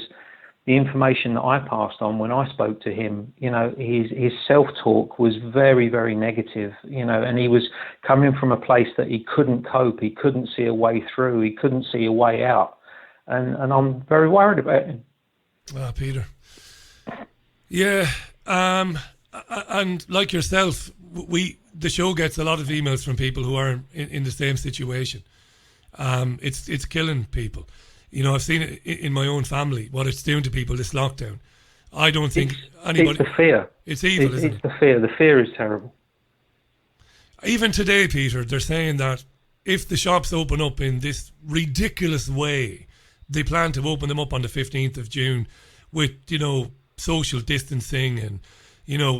the information that I passed on when I spoke to him, his self-talk was very, very negative, and he was coming from a place that he couldn't cope, he couldn't see a way through, he couldn't see a way out. And I'm very worried about him. Ah, Peter. Yeah, and like yourself, the show gets a lot of emails from people who are in the same situation. It's killing people. I've seen it in my own family, what it's doing to people, this lockdown. I don't think anybody... It's the fear. It's evil, isn't it? It's the fear. The fear is terrible. Even today, Peter, they're saying that if the shops open up in this ridiculous way, they plan to open them up on the 15th of June with, social distancing and,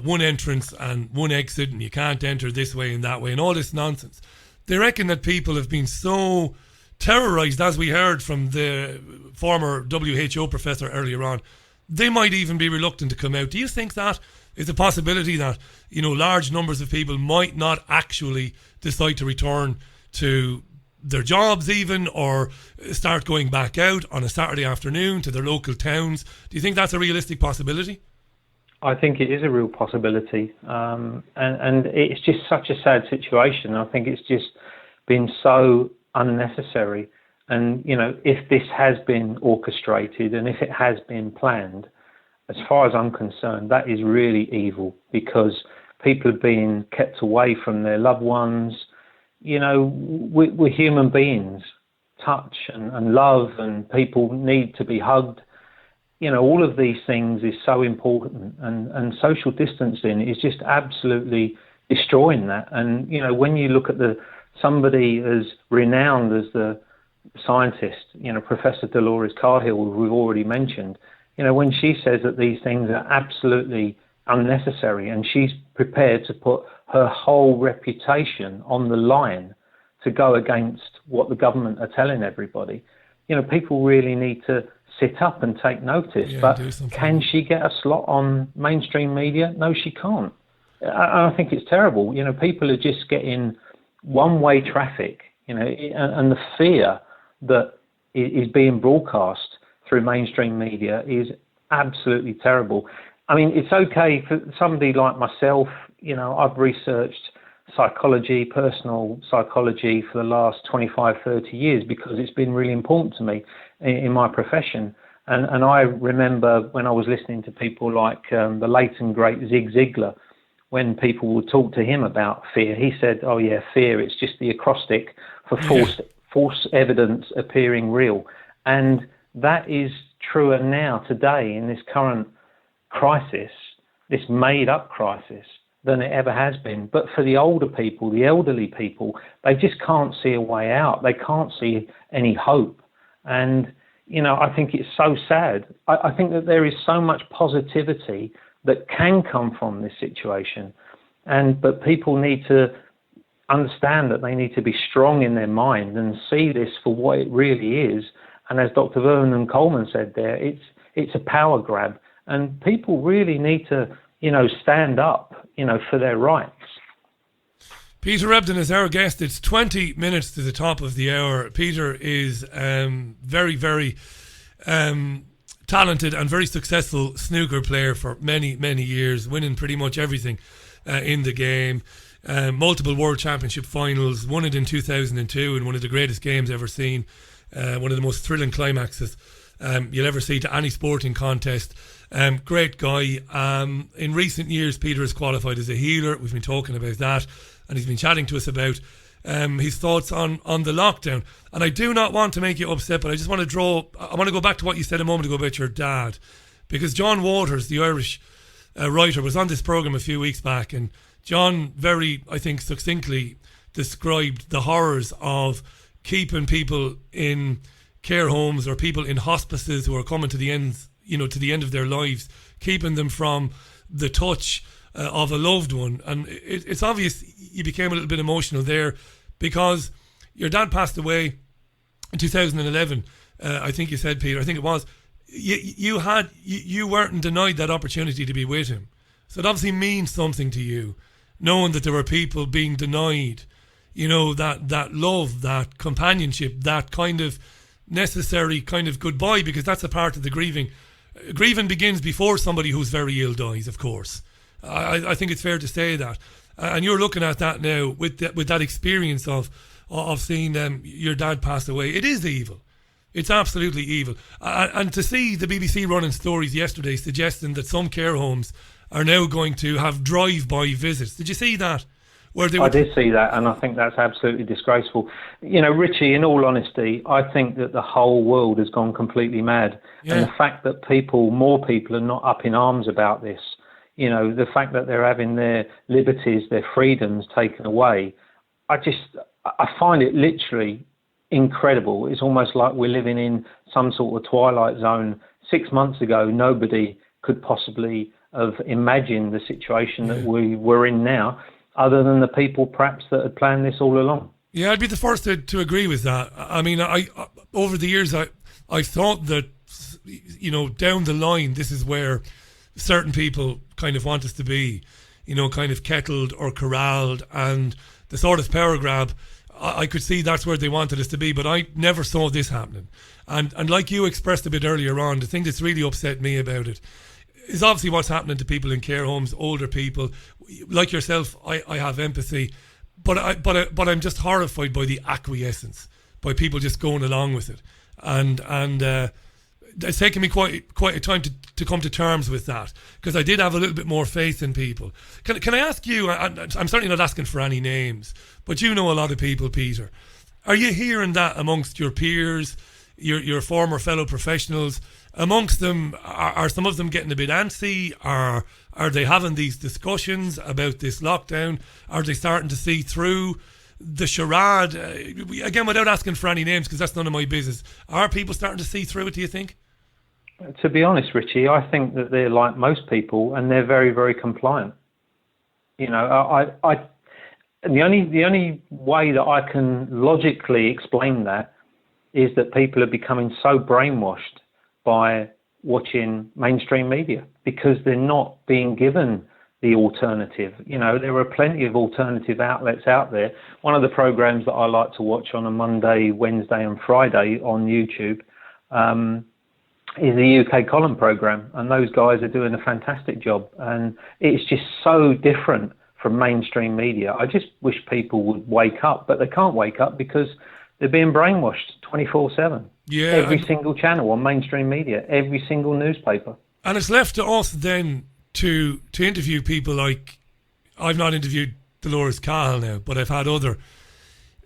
one entrance and one exit, and you can't enter this way and that way and all this nonsense. They reckon that people have been so terrorised, as we heard from the former WHO professor earlier on, they might even be reluctant to come out. Do you think that is a possibility, that, large numbers of people might not actually decide to return to their jobs even, or start going back out on a Saturday afternoon to their local towns? Do you think that's a realistic possibility? I think it is a real possibility, and it's just such a sad situation. I think it's just been so unnecessary, and if this has been orchestrated and if it has been planned, as far as I'm concerned, that is really evil, because people are being kept away from their loved ones. We're human beings. Touch and love, and people need to be hugged. All of these things is so important, and social distancing is just absolutely destroying that. And, you know, when you look at somebody as renowned as the scientist, you know, Professor Dolores Carhill, who we've already mentioned, you know, when she says that these things are absolutely unnecessary and she's prepared to put her whole reputation on the line to go against what the government are telling everybody, you know, people really need to sit up and take notice. Yeah, but can she get a slot on mainstream media? No, she can't. I think it's terrible. You know, people are just getting one-way traffic, you know, and the fear that is being broadcast through mainstream media is absolutely terrible. I mean, it's okay for somebody like myself, you know, I've researched psychology, personal psychology for the last 25, 30 years because it's been really important to me in my profession. And I remember when I was listening to people like the late and great Zig Ziglar, when people would talk to him about fear, he said, oh yeah, fear, it's just the acrostic for false evidence appearing real. And that is truer now today in this current crisis, this made-up crisis, than it ever has been. But for the older people, the elderly people, they just can't see a way out. They can't see any hope. And, you know, I think it's so sad. I think that there is so much positivity that can come from this situation. But people need to understand that they need to be strong in their mind and see this for what it really is. And as Dr. Vernon Coleman said there, it's a power grab. And people really need to, you know, stand up, you know, for their rights. Peter Ebdon is our guest. It's 20 minutes to the top of the hour. Peter is very, very talented and very successful snooker player for many, many years, winning pretty much everything in the game. Multiple World Championship finals, won it in 2002 in one of the greatest games ever seen. One of the most thrilling climaxes you'll ever see to any sporting contest. Great guy. In recent years, Peter has qualified as a healer. We've been talking about that, and he's been chatting to us about his thoughts on the lockdown. And I do not want to make you upset, but I just want to go back to what you said a moment ago about your dad, because John Waters, the Irish writer, was on this programme a few weeks back, and John very, I think, succinctly described the horrors of keeping people in care homes or people in hospices who are coming to the end of their lives, keeping them from the touch of a loved one. And it's obvious you became a little bit emotional there because your dad passed away in 2011. I think you said, Peter, I think it was. You weren't denied that opportunity to be with him. So it obviously means something to you, knowing that there were people being denied, you know, that love, that companionship, that kind of necessary kind of goodbye, because that's a part of the grieving. Grieving begins before somebody who's very ill dies, of course. I think it's fair to say that. And you're looking at that now with that experience of seeing your dad pass away. It is evil. It's absolutely evil. And to see the BBC running stories yesterday suggesting that some care homes are now going to have drive-by visits. Did you see that? I did see that, and I think that's absolutely disgraceful. You know, Richie, in all honesty, I think that the whole world has gone completely mad. Yeah. And the fact that more people are not up in arms about this, you know, the fact that they're having their liberties, their freedoms taken away, I find it literally incredible. It's almost like we're living in some sort of twilight zone. 6 months ago, nobody could possibly have imagined the situation that we were in now, other than the people perhaps that had planned this all along. Yeah, I'd be the first to agree with that. I mean, I over the years, I thought that, you know, down the line, this is where certain people kind of want us to be, you know, kind of kettled or corralled, and the sort of power grab, I could see that's where they wanted us to be, but I never saw this happening. And like you expressed a bit earlier on, the thing that's really upset me about it is obviously what's happening to people in care homes, older people. Like yourself, I have empathy, but I'm just horrified by the acquiescence, by people just going along with it, and it's taken me quite a time to come to terms with that, because I did have a little bit more faith in people. Can I ask you? I'm certainly not asking for any names, but you know a lot of people, Peter. Are you hearing that amongst your peers? your former fellow professionals. Amongst them, are some of them getting a bit antsy? Are they having these discussions about this lockdown? Are they starting to see through the charade? Again, without asking for any names, because that's none of my business. Are people starting to see through it, do you think? To be honest, Richie, I think that they're like most people, and they're very, very compliant. You know, the only way that I can logically explain that is that people are becoming so brainwashed by watching mainstream media because they're not being given the alternative. You know, there are plenty of alternative outlets out there. One of the programs that I like to watch on a Monday, Wednesday and Friday on YouTube is the UK Column program, and those guys are doing a fantastic job, and it's just so different from mainstream media. I just wish people would wake up, but they can't wake up because they're being brainwashed 24/7. Yeah, every single channel on mainstream media, every single newspaper. And it's left to us then to interview people like, I've not interviewed Dolores Cahill now, but I've had other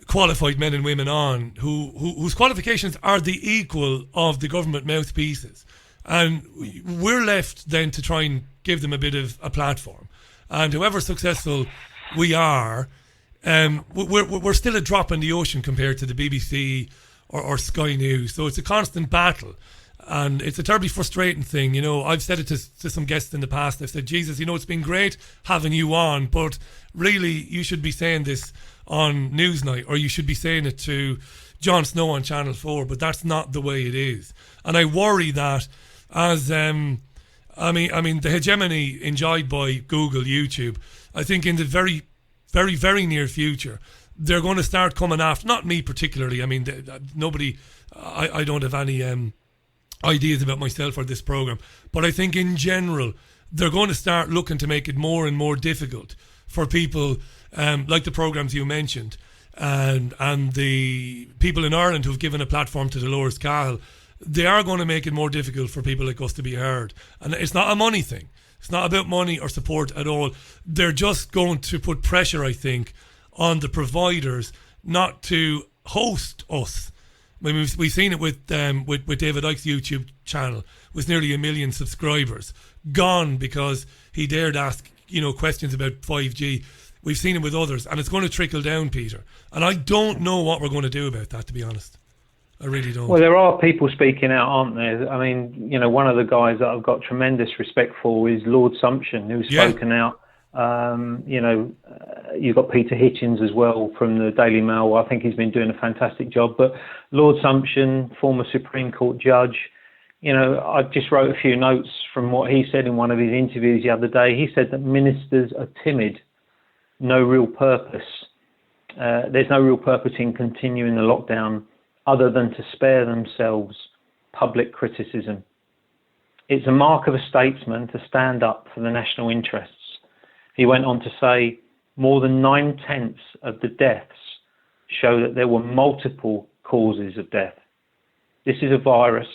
qualified men and women on whose qualifications are the equal of the government mouthpieces, and we're left then to try and give them a bit of a platform. And however successful we are, we're still a drop in the ocean compared to the BBC or Sky News. So it's a constant battle, and it's a terribly frustrating thing. You know, I've said it to some guests in the past. I've said, Jesus, you know, it's been great having you on, but really you should be saying this on Newsnight, or you should be saying it to Jon Snow on Channel 4, but that's not the way it is. And I worry that as I mean the hegemony enjoyed by Google, YouTube, I think in the very, very, very near future they're going to start coming after, not me particularly, I mean nobody, I don't have any ideas about myself or this program, but I think in general they're going to start looking to make it more and more difficult for people like the programs you mentioned, and the people in Ireland who've given a platform to Dolores Cahill. They are going to make it more difficult for people like us to be heard. And it's not a money thing. It's not about money or support at all. They're just going to put pressure, I think, on the providers not to host us. I mean, we've seen it with David Icke's YouTube channel with nearly 1 million subscribers, gone because he dared ask, you know, questions about 5G. We've seen it with others, and it's going to trickle down, Peter. And I don't know what we're going to do about that, to be honest. I really don't. Well, there are people speaking out, aren't there? I mean, you know, one of the guys that I've got tremendous respect for is Lord Sumption, who's spoken out. You know, you've got Peter Hitchens as well from the Daily Mail. I think he's been doing a fantastic job. But Lord Sumption, former Supreme Court judge, you know, I just wrote a few notes from what he said in one of his interviews the other day. He said that ministers are timid, no real purpose. There's no real purpose in continuing the lockdown other than to spare themselves public criticism. It's a mark of a statesman to stand up for the national interests. He went on to say, more than 9/10 of the deaths show that there were multiple causes of death. This is a virus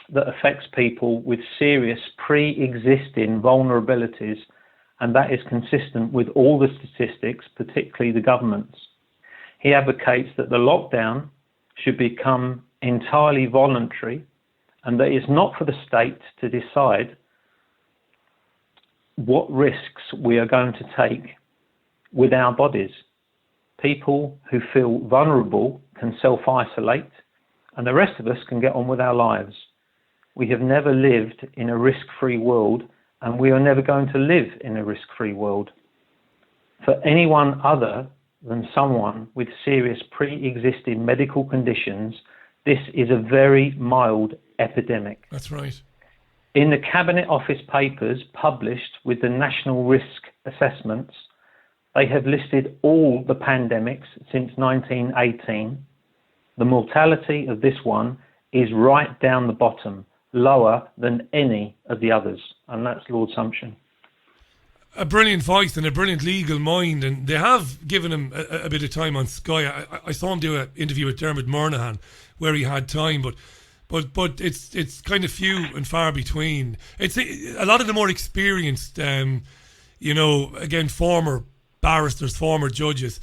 that affects people with serious pre-existing vulnerabilities, and that is consistent with all the statistics, particularly the government's. He advocates that the lockdown should become entirely voluntary, and that it's not for the state to decide what risks we are going to take with our bodies. People who feel vulnerable can self-isolate, and the rest of us can get on with our lives. We have never lived in a risk-free world, and we are never going to live in a risk-free world. For anyone other than someone with serious pre-existing medical conditions, this is a very mild epidemic. That's right. In the Cabinet Office papers published with the National Risk Assessments, they have listed all the pandemics since 1918. The mortality of this one is right down the bottom, lower than any of the others, and that's Lord Sumption. A brilliant voice and a brilliant legal mind, and they have given him a bit of time on Sky. I saw him do an interview with Dermot Murnaghan where he had time, but it's kind of few and far between. It's a lot of the more experienced, you know, again, former barristers, former judges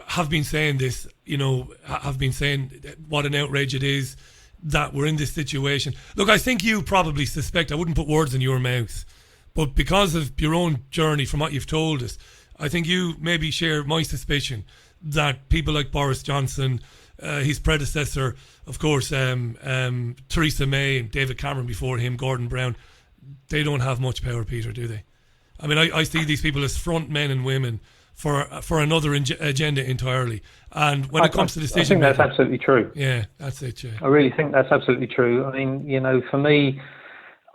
have been saying this, you know, have been saying what an outrage it is. that we're in this situation. Look, I think you probably suspect, I wouldn't put words in your mouth, but because of your own journey from what you've told us, I think you maybe share my suspicion that people like Boris Johnson, his predecessor, of course, Theresa May and David Cameron before him, Gordon Brown, they don't have much power, Peter, do they? I mean, I see these people as front men and women for another agenda entirely. And when it comes to decision, I think that's absolutely true. Yeah, that's it. Yeah. I really think that's absolutely true. I mean, you know, for me,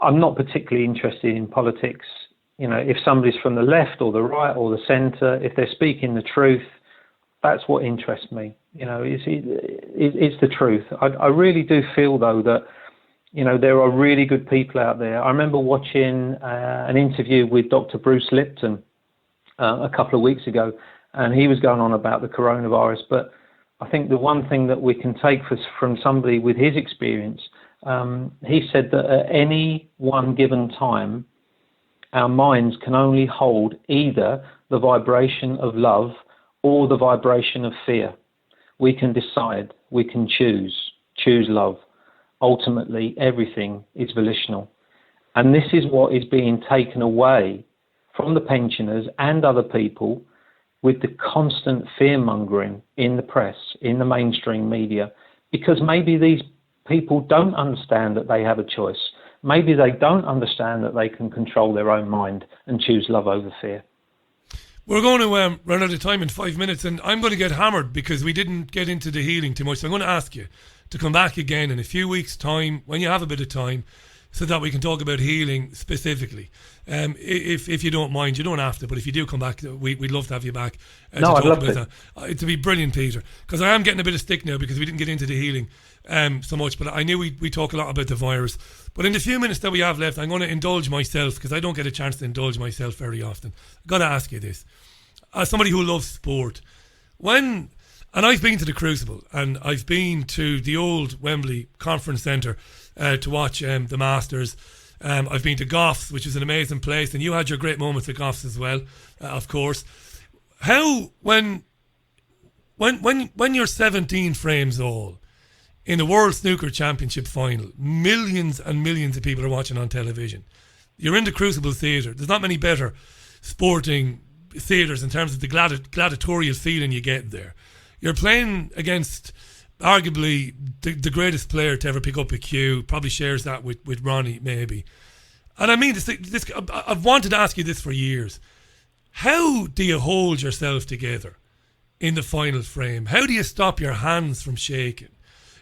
I'm not particularly interested in politics. You know, if somebody's from the left or the right or the centre, if they're speaking the truth, that's what interests me. You know, it's the truth. I really do feel, though, that, you know, there are really good people out there. I remember watching an interview with Dr. Bruce Lipton a couple of weeks ago, and he was going on about the coronavirus. But I think the one thing that we can take from somebody with his experience, he said that at any one given time, our minds can only hold either the vibration of love or the vibration of fear. We can decide, we can choose love. Ultimately, everything is volitional. And this is what is being taken away from the pensioners and other people with the constant fear-mongering in the press, in the mainstream media, because maybe these people don't understand that they have a choice. Maybe they don't understand that they can control their own mind and choose love over fear. We're going to run out of time in 5 minutes, and I'm going to get hammered because we didn't get into the healing too much. So I'm going to ask you to come back again in a few weeks' time, when you have a bit of time, so that we can talk about healing specifically. If you don't mind, you don't have to, but if you do come back, we'd love to have you back. No, I'd love to. It'd be brilliant, Peter, because I am getting a bit of stick now because we didn't get into the healing so much, but I knew we talk a lot about the virus. But in the few minutes that we have left, I'm going to indulge myself, because I don't get a chance to indulge myself very often. I've got to ask you this. As somebody who loves sport, and I've been to the Crucible, and I've been to the old Wembley Conference Centre to watch the Masters. I've been to Goffs, which is an amazing place, and you had your great moments at Goffs as well, of course. How, when you're 17 frames all in the World Snooker Championship final, millions and millions of people are watching on television. You're in the Crucible Theatre. There's not many better sporting theatres in terms of the gladiatorial feeling you get there. You're playing against arguably the greatest player to ever pick up a cue, probably shares that with Ronnie maybe. And I mean, this, I've wanted to ask you this for years. How do you hold yourself together in the final frame? How do you stop your hands from shaking,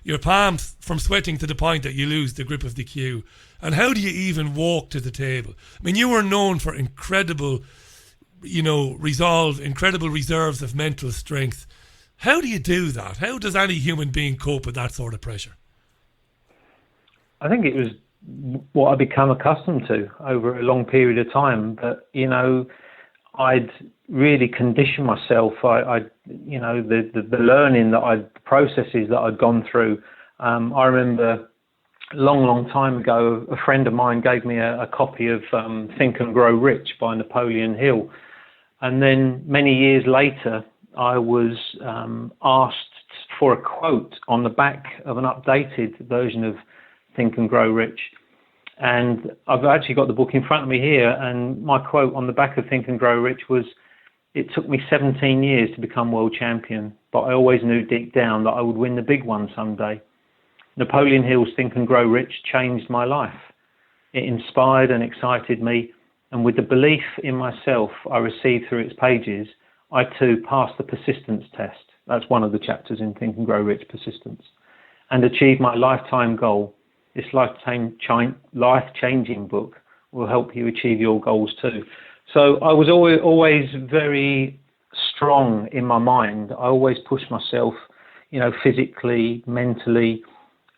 your palms from sweating to the point that you lose the grip of the cue? And how do you even walk to the table? I mean, you were known for incredible, resolve, incredible reserves of mental strength. How do you do that? How does any human being cope with that sort of pressure? I think it was what I'd become accustomed to over a long period of time. But, I'd really conditioned myself. The learning processes that I'd gone through. I remember a long time ago, a friend of mine gave me a copy of Think and Grow Rich by Napoleon Hill. And then many years later, I was asked for a quote on the back of an updated version of Think and Grow Rich. And I've actually got the book in front of me here, and my quote on the back of Think and Grow Rich was, "It took me 17 years to become world champion, but I always knew deep down that I would win the big one someday." Napoleon Hill's Think and Grow Rich changed my life. It inspired and excited me, and with the belief in myself I received through its pages, I too passed the persistence test. That's one of the chapters in Think and Grow Rich, persistence, and achieved my lifetime goal. This life-changing book will help you achieve your goals too. So I was always very strong in my mind. I always pushed myself, physically, mentally,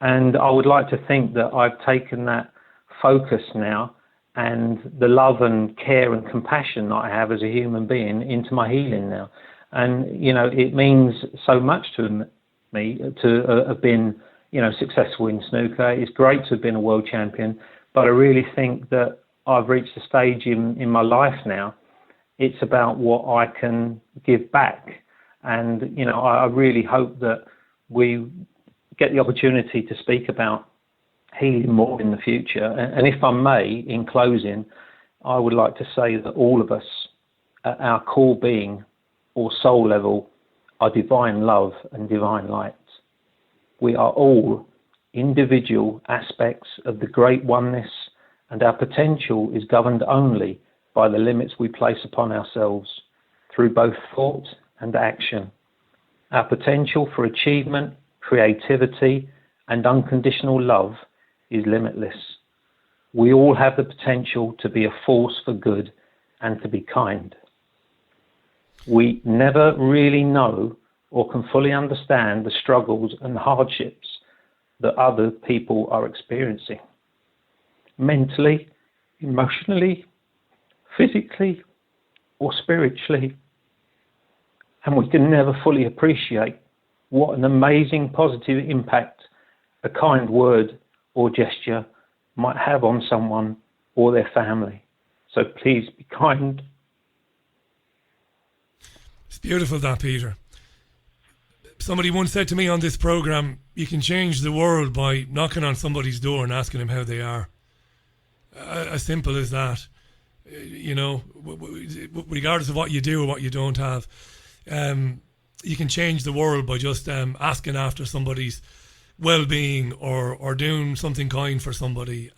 and I would like to think that I've taken that focus now and the love and care and compassion that I have as a human being into my healing now. And, it means so much to me to have been, successful in snooker. It's great to have been a world champion, but I really think that I've reached a stage in my life now. It's about what I can give back. And, I really hope that we get the opportunity to speak about healing more in the future. And if I may, in closing, I would like to say that all of us, at our core being or soul level, are divine love and divine light. We are all individual aspects of the great oneness, and our potential is governed only by the limits we place upon ourselves through both thought and action. Our potential for achievement, creativity, and unconditional love is limitless. We all have the potential to be a force for good and to be kind. We never really know or can fully understand the struggles and hardships that other people are experiencing. Mentally, emotionally, physically, or spiritually. And we can never fully appreciate what an amazing positive impact a kind word or gesture might have on someone or their family. So please be kind. It's beautiful, that, Peter. Somebody once said to me on this programme, you can change the world by knocking on somebody's door and asking them how they are. As simple as that. You know, regardless of what you do or what you don't have, you can change the world by just asking after somebody's well-being or doing something kind for somebody.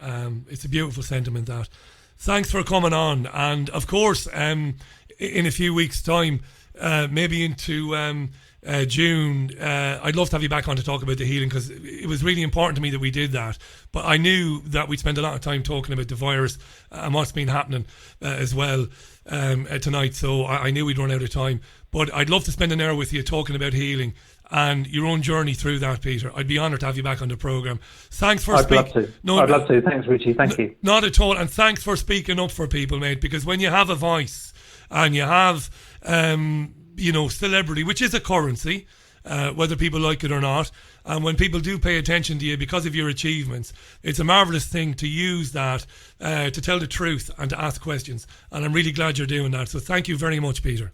It's a beautiful sentiment, that. Thanks for coming on. And of course, in a few weeks' time, maybe into June, I'd love to have you back on to talk about the healing, because it was really important to me that we did that. But I knew that we'd spend a lot of time talking about the virus and what's been happening as well tonight, so I knew we'd run out of time. But I'd love to spend an hour with you talking about healing and your own journey through that, Peter. I'd be honoured to have you back on the programme. Thanks for speaking. I'd love to. No, I'd love to. Thanks, Richie. Thank you. Not at all. And thanks for speaking up for people, mate, because when you have a voice and you have celebrity, which is a currency, whether people like it or not, and when people do pay attention to you because of your achievements, it's a marvellous thing to use that to tell the truth and to ask questions. And I'm really glad you're doing that. So thank you very much, Peter.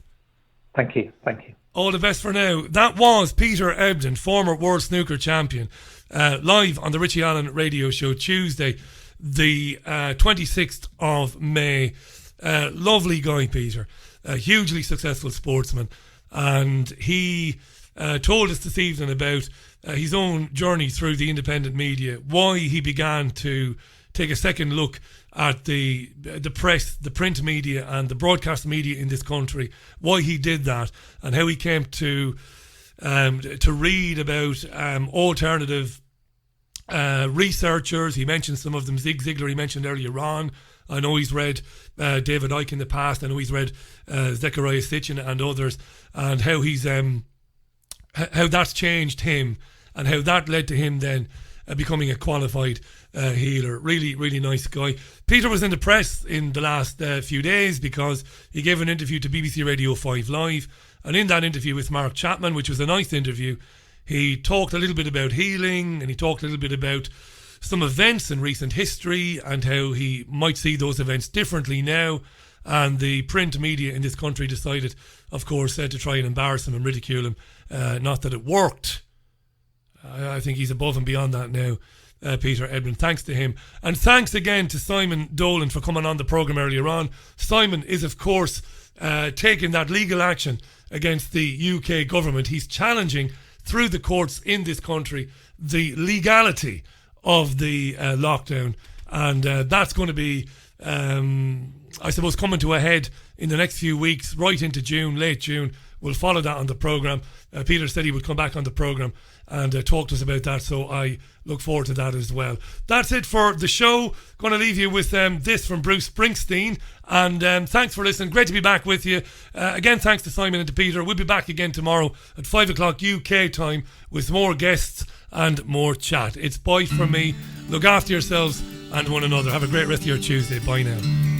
Thank you. Thank you. All the best for now. That was Peter Ebdon, former World Snooker Champion, live on the Richie Allen Radio Show, Tuesday, the 26th of May. Lovely guy, Peter. A hugely successful sportsman. And he told us this evening about his own journey through the independent media, why he began to take a second look at the press, the print media and the broadcast media in this country, why he did that, and how he came to read about alternative researchers. He mentioned some of them. Zig Ziglar he mentioned earlier on. I know he's read David Icke in the past. I know he's read Zechariah Sitchin and others, and how he's how that's changed him, and how that led to him then becoming a qualified healer. Really, really nice guy. Peter was in the press in the last few days because he gave an interview to BBC Radio 5 Live, and in that interview with Mark Chapman, which was a nice interview, he talked a little bit about healing, and he talked a little bit about some events in recent history and how he might see those events differently now. And the print media in this country decided, of course, to try and embarrass him and ridicule him. Not that it worked. I think he's above and beyond that now, Peter Ebdon. Thanks to him. And thanks again to Simon Dolan for coming on the programme earlier on. Simon is, of course, taking that legal action against the UK government. He's challenging through the courts in this country the legality of the lockdown. And that's going to be, I suppose, coming to a head in the next few weeks, right into June, late June. We'll follow that on the programme. Peter said he would come back on the programme and talk to us about that, so I look forward to that as well. That's it for the show. Going to leave you with this from Bruce Springsteen, and thanks for listening. Great to be back with you. Again, thanks to Simon and to Peter. We'll be back again tomorrow at 5 o'clock UK time with more guests and more chat. It's bye from me. Look after yourselves and one another. Have a great rest of your Tuesday. Bye now.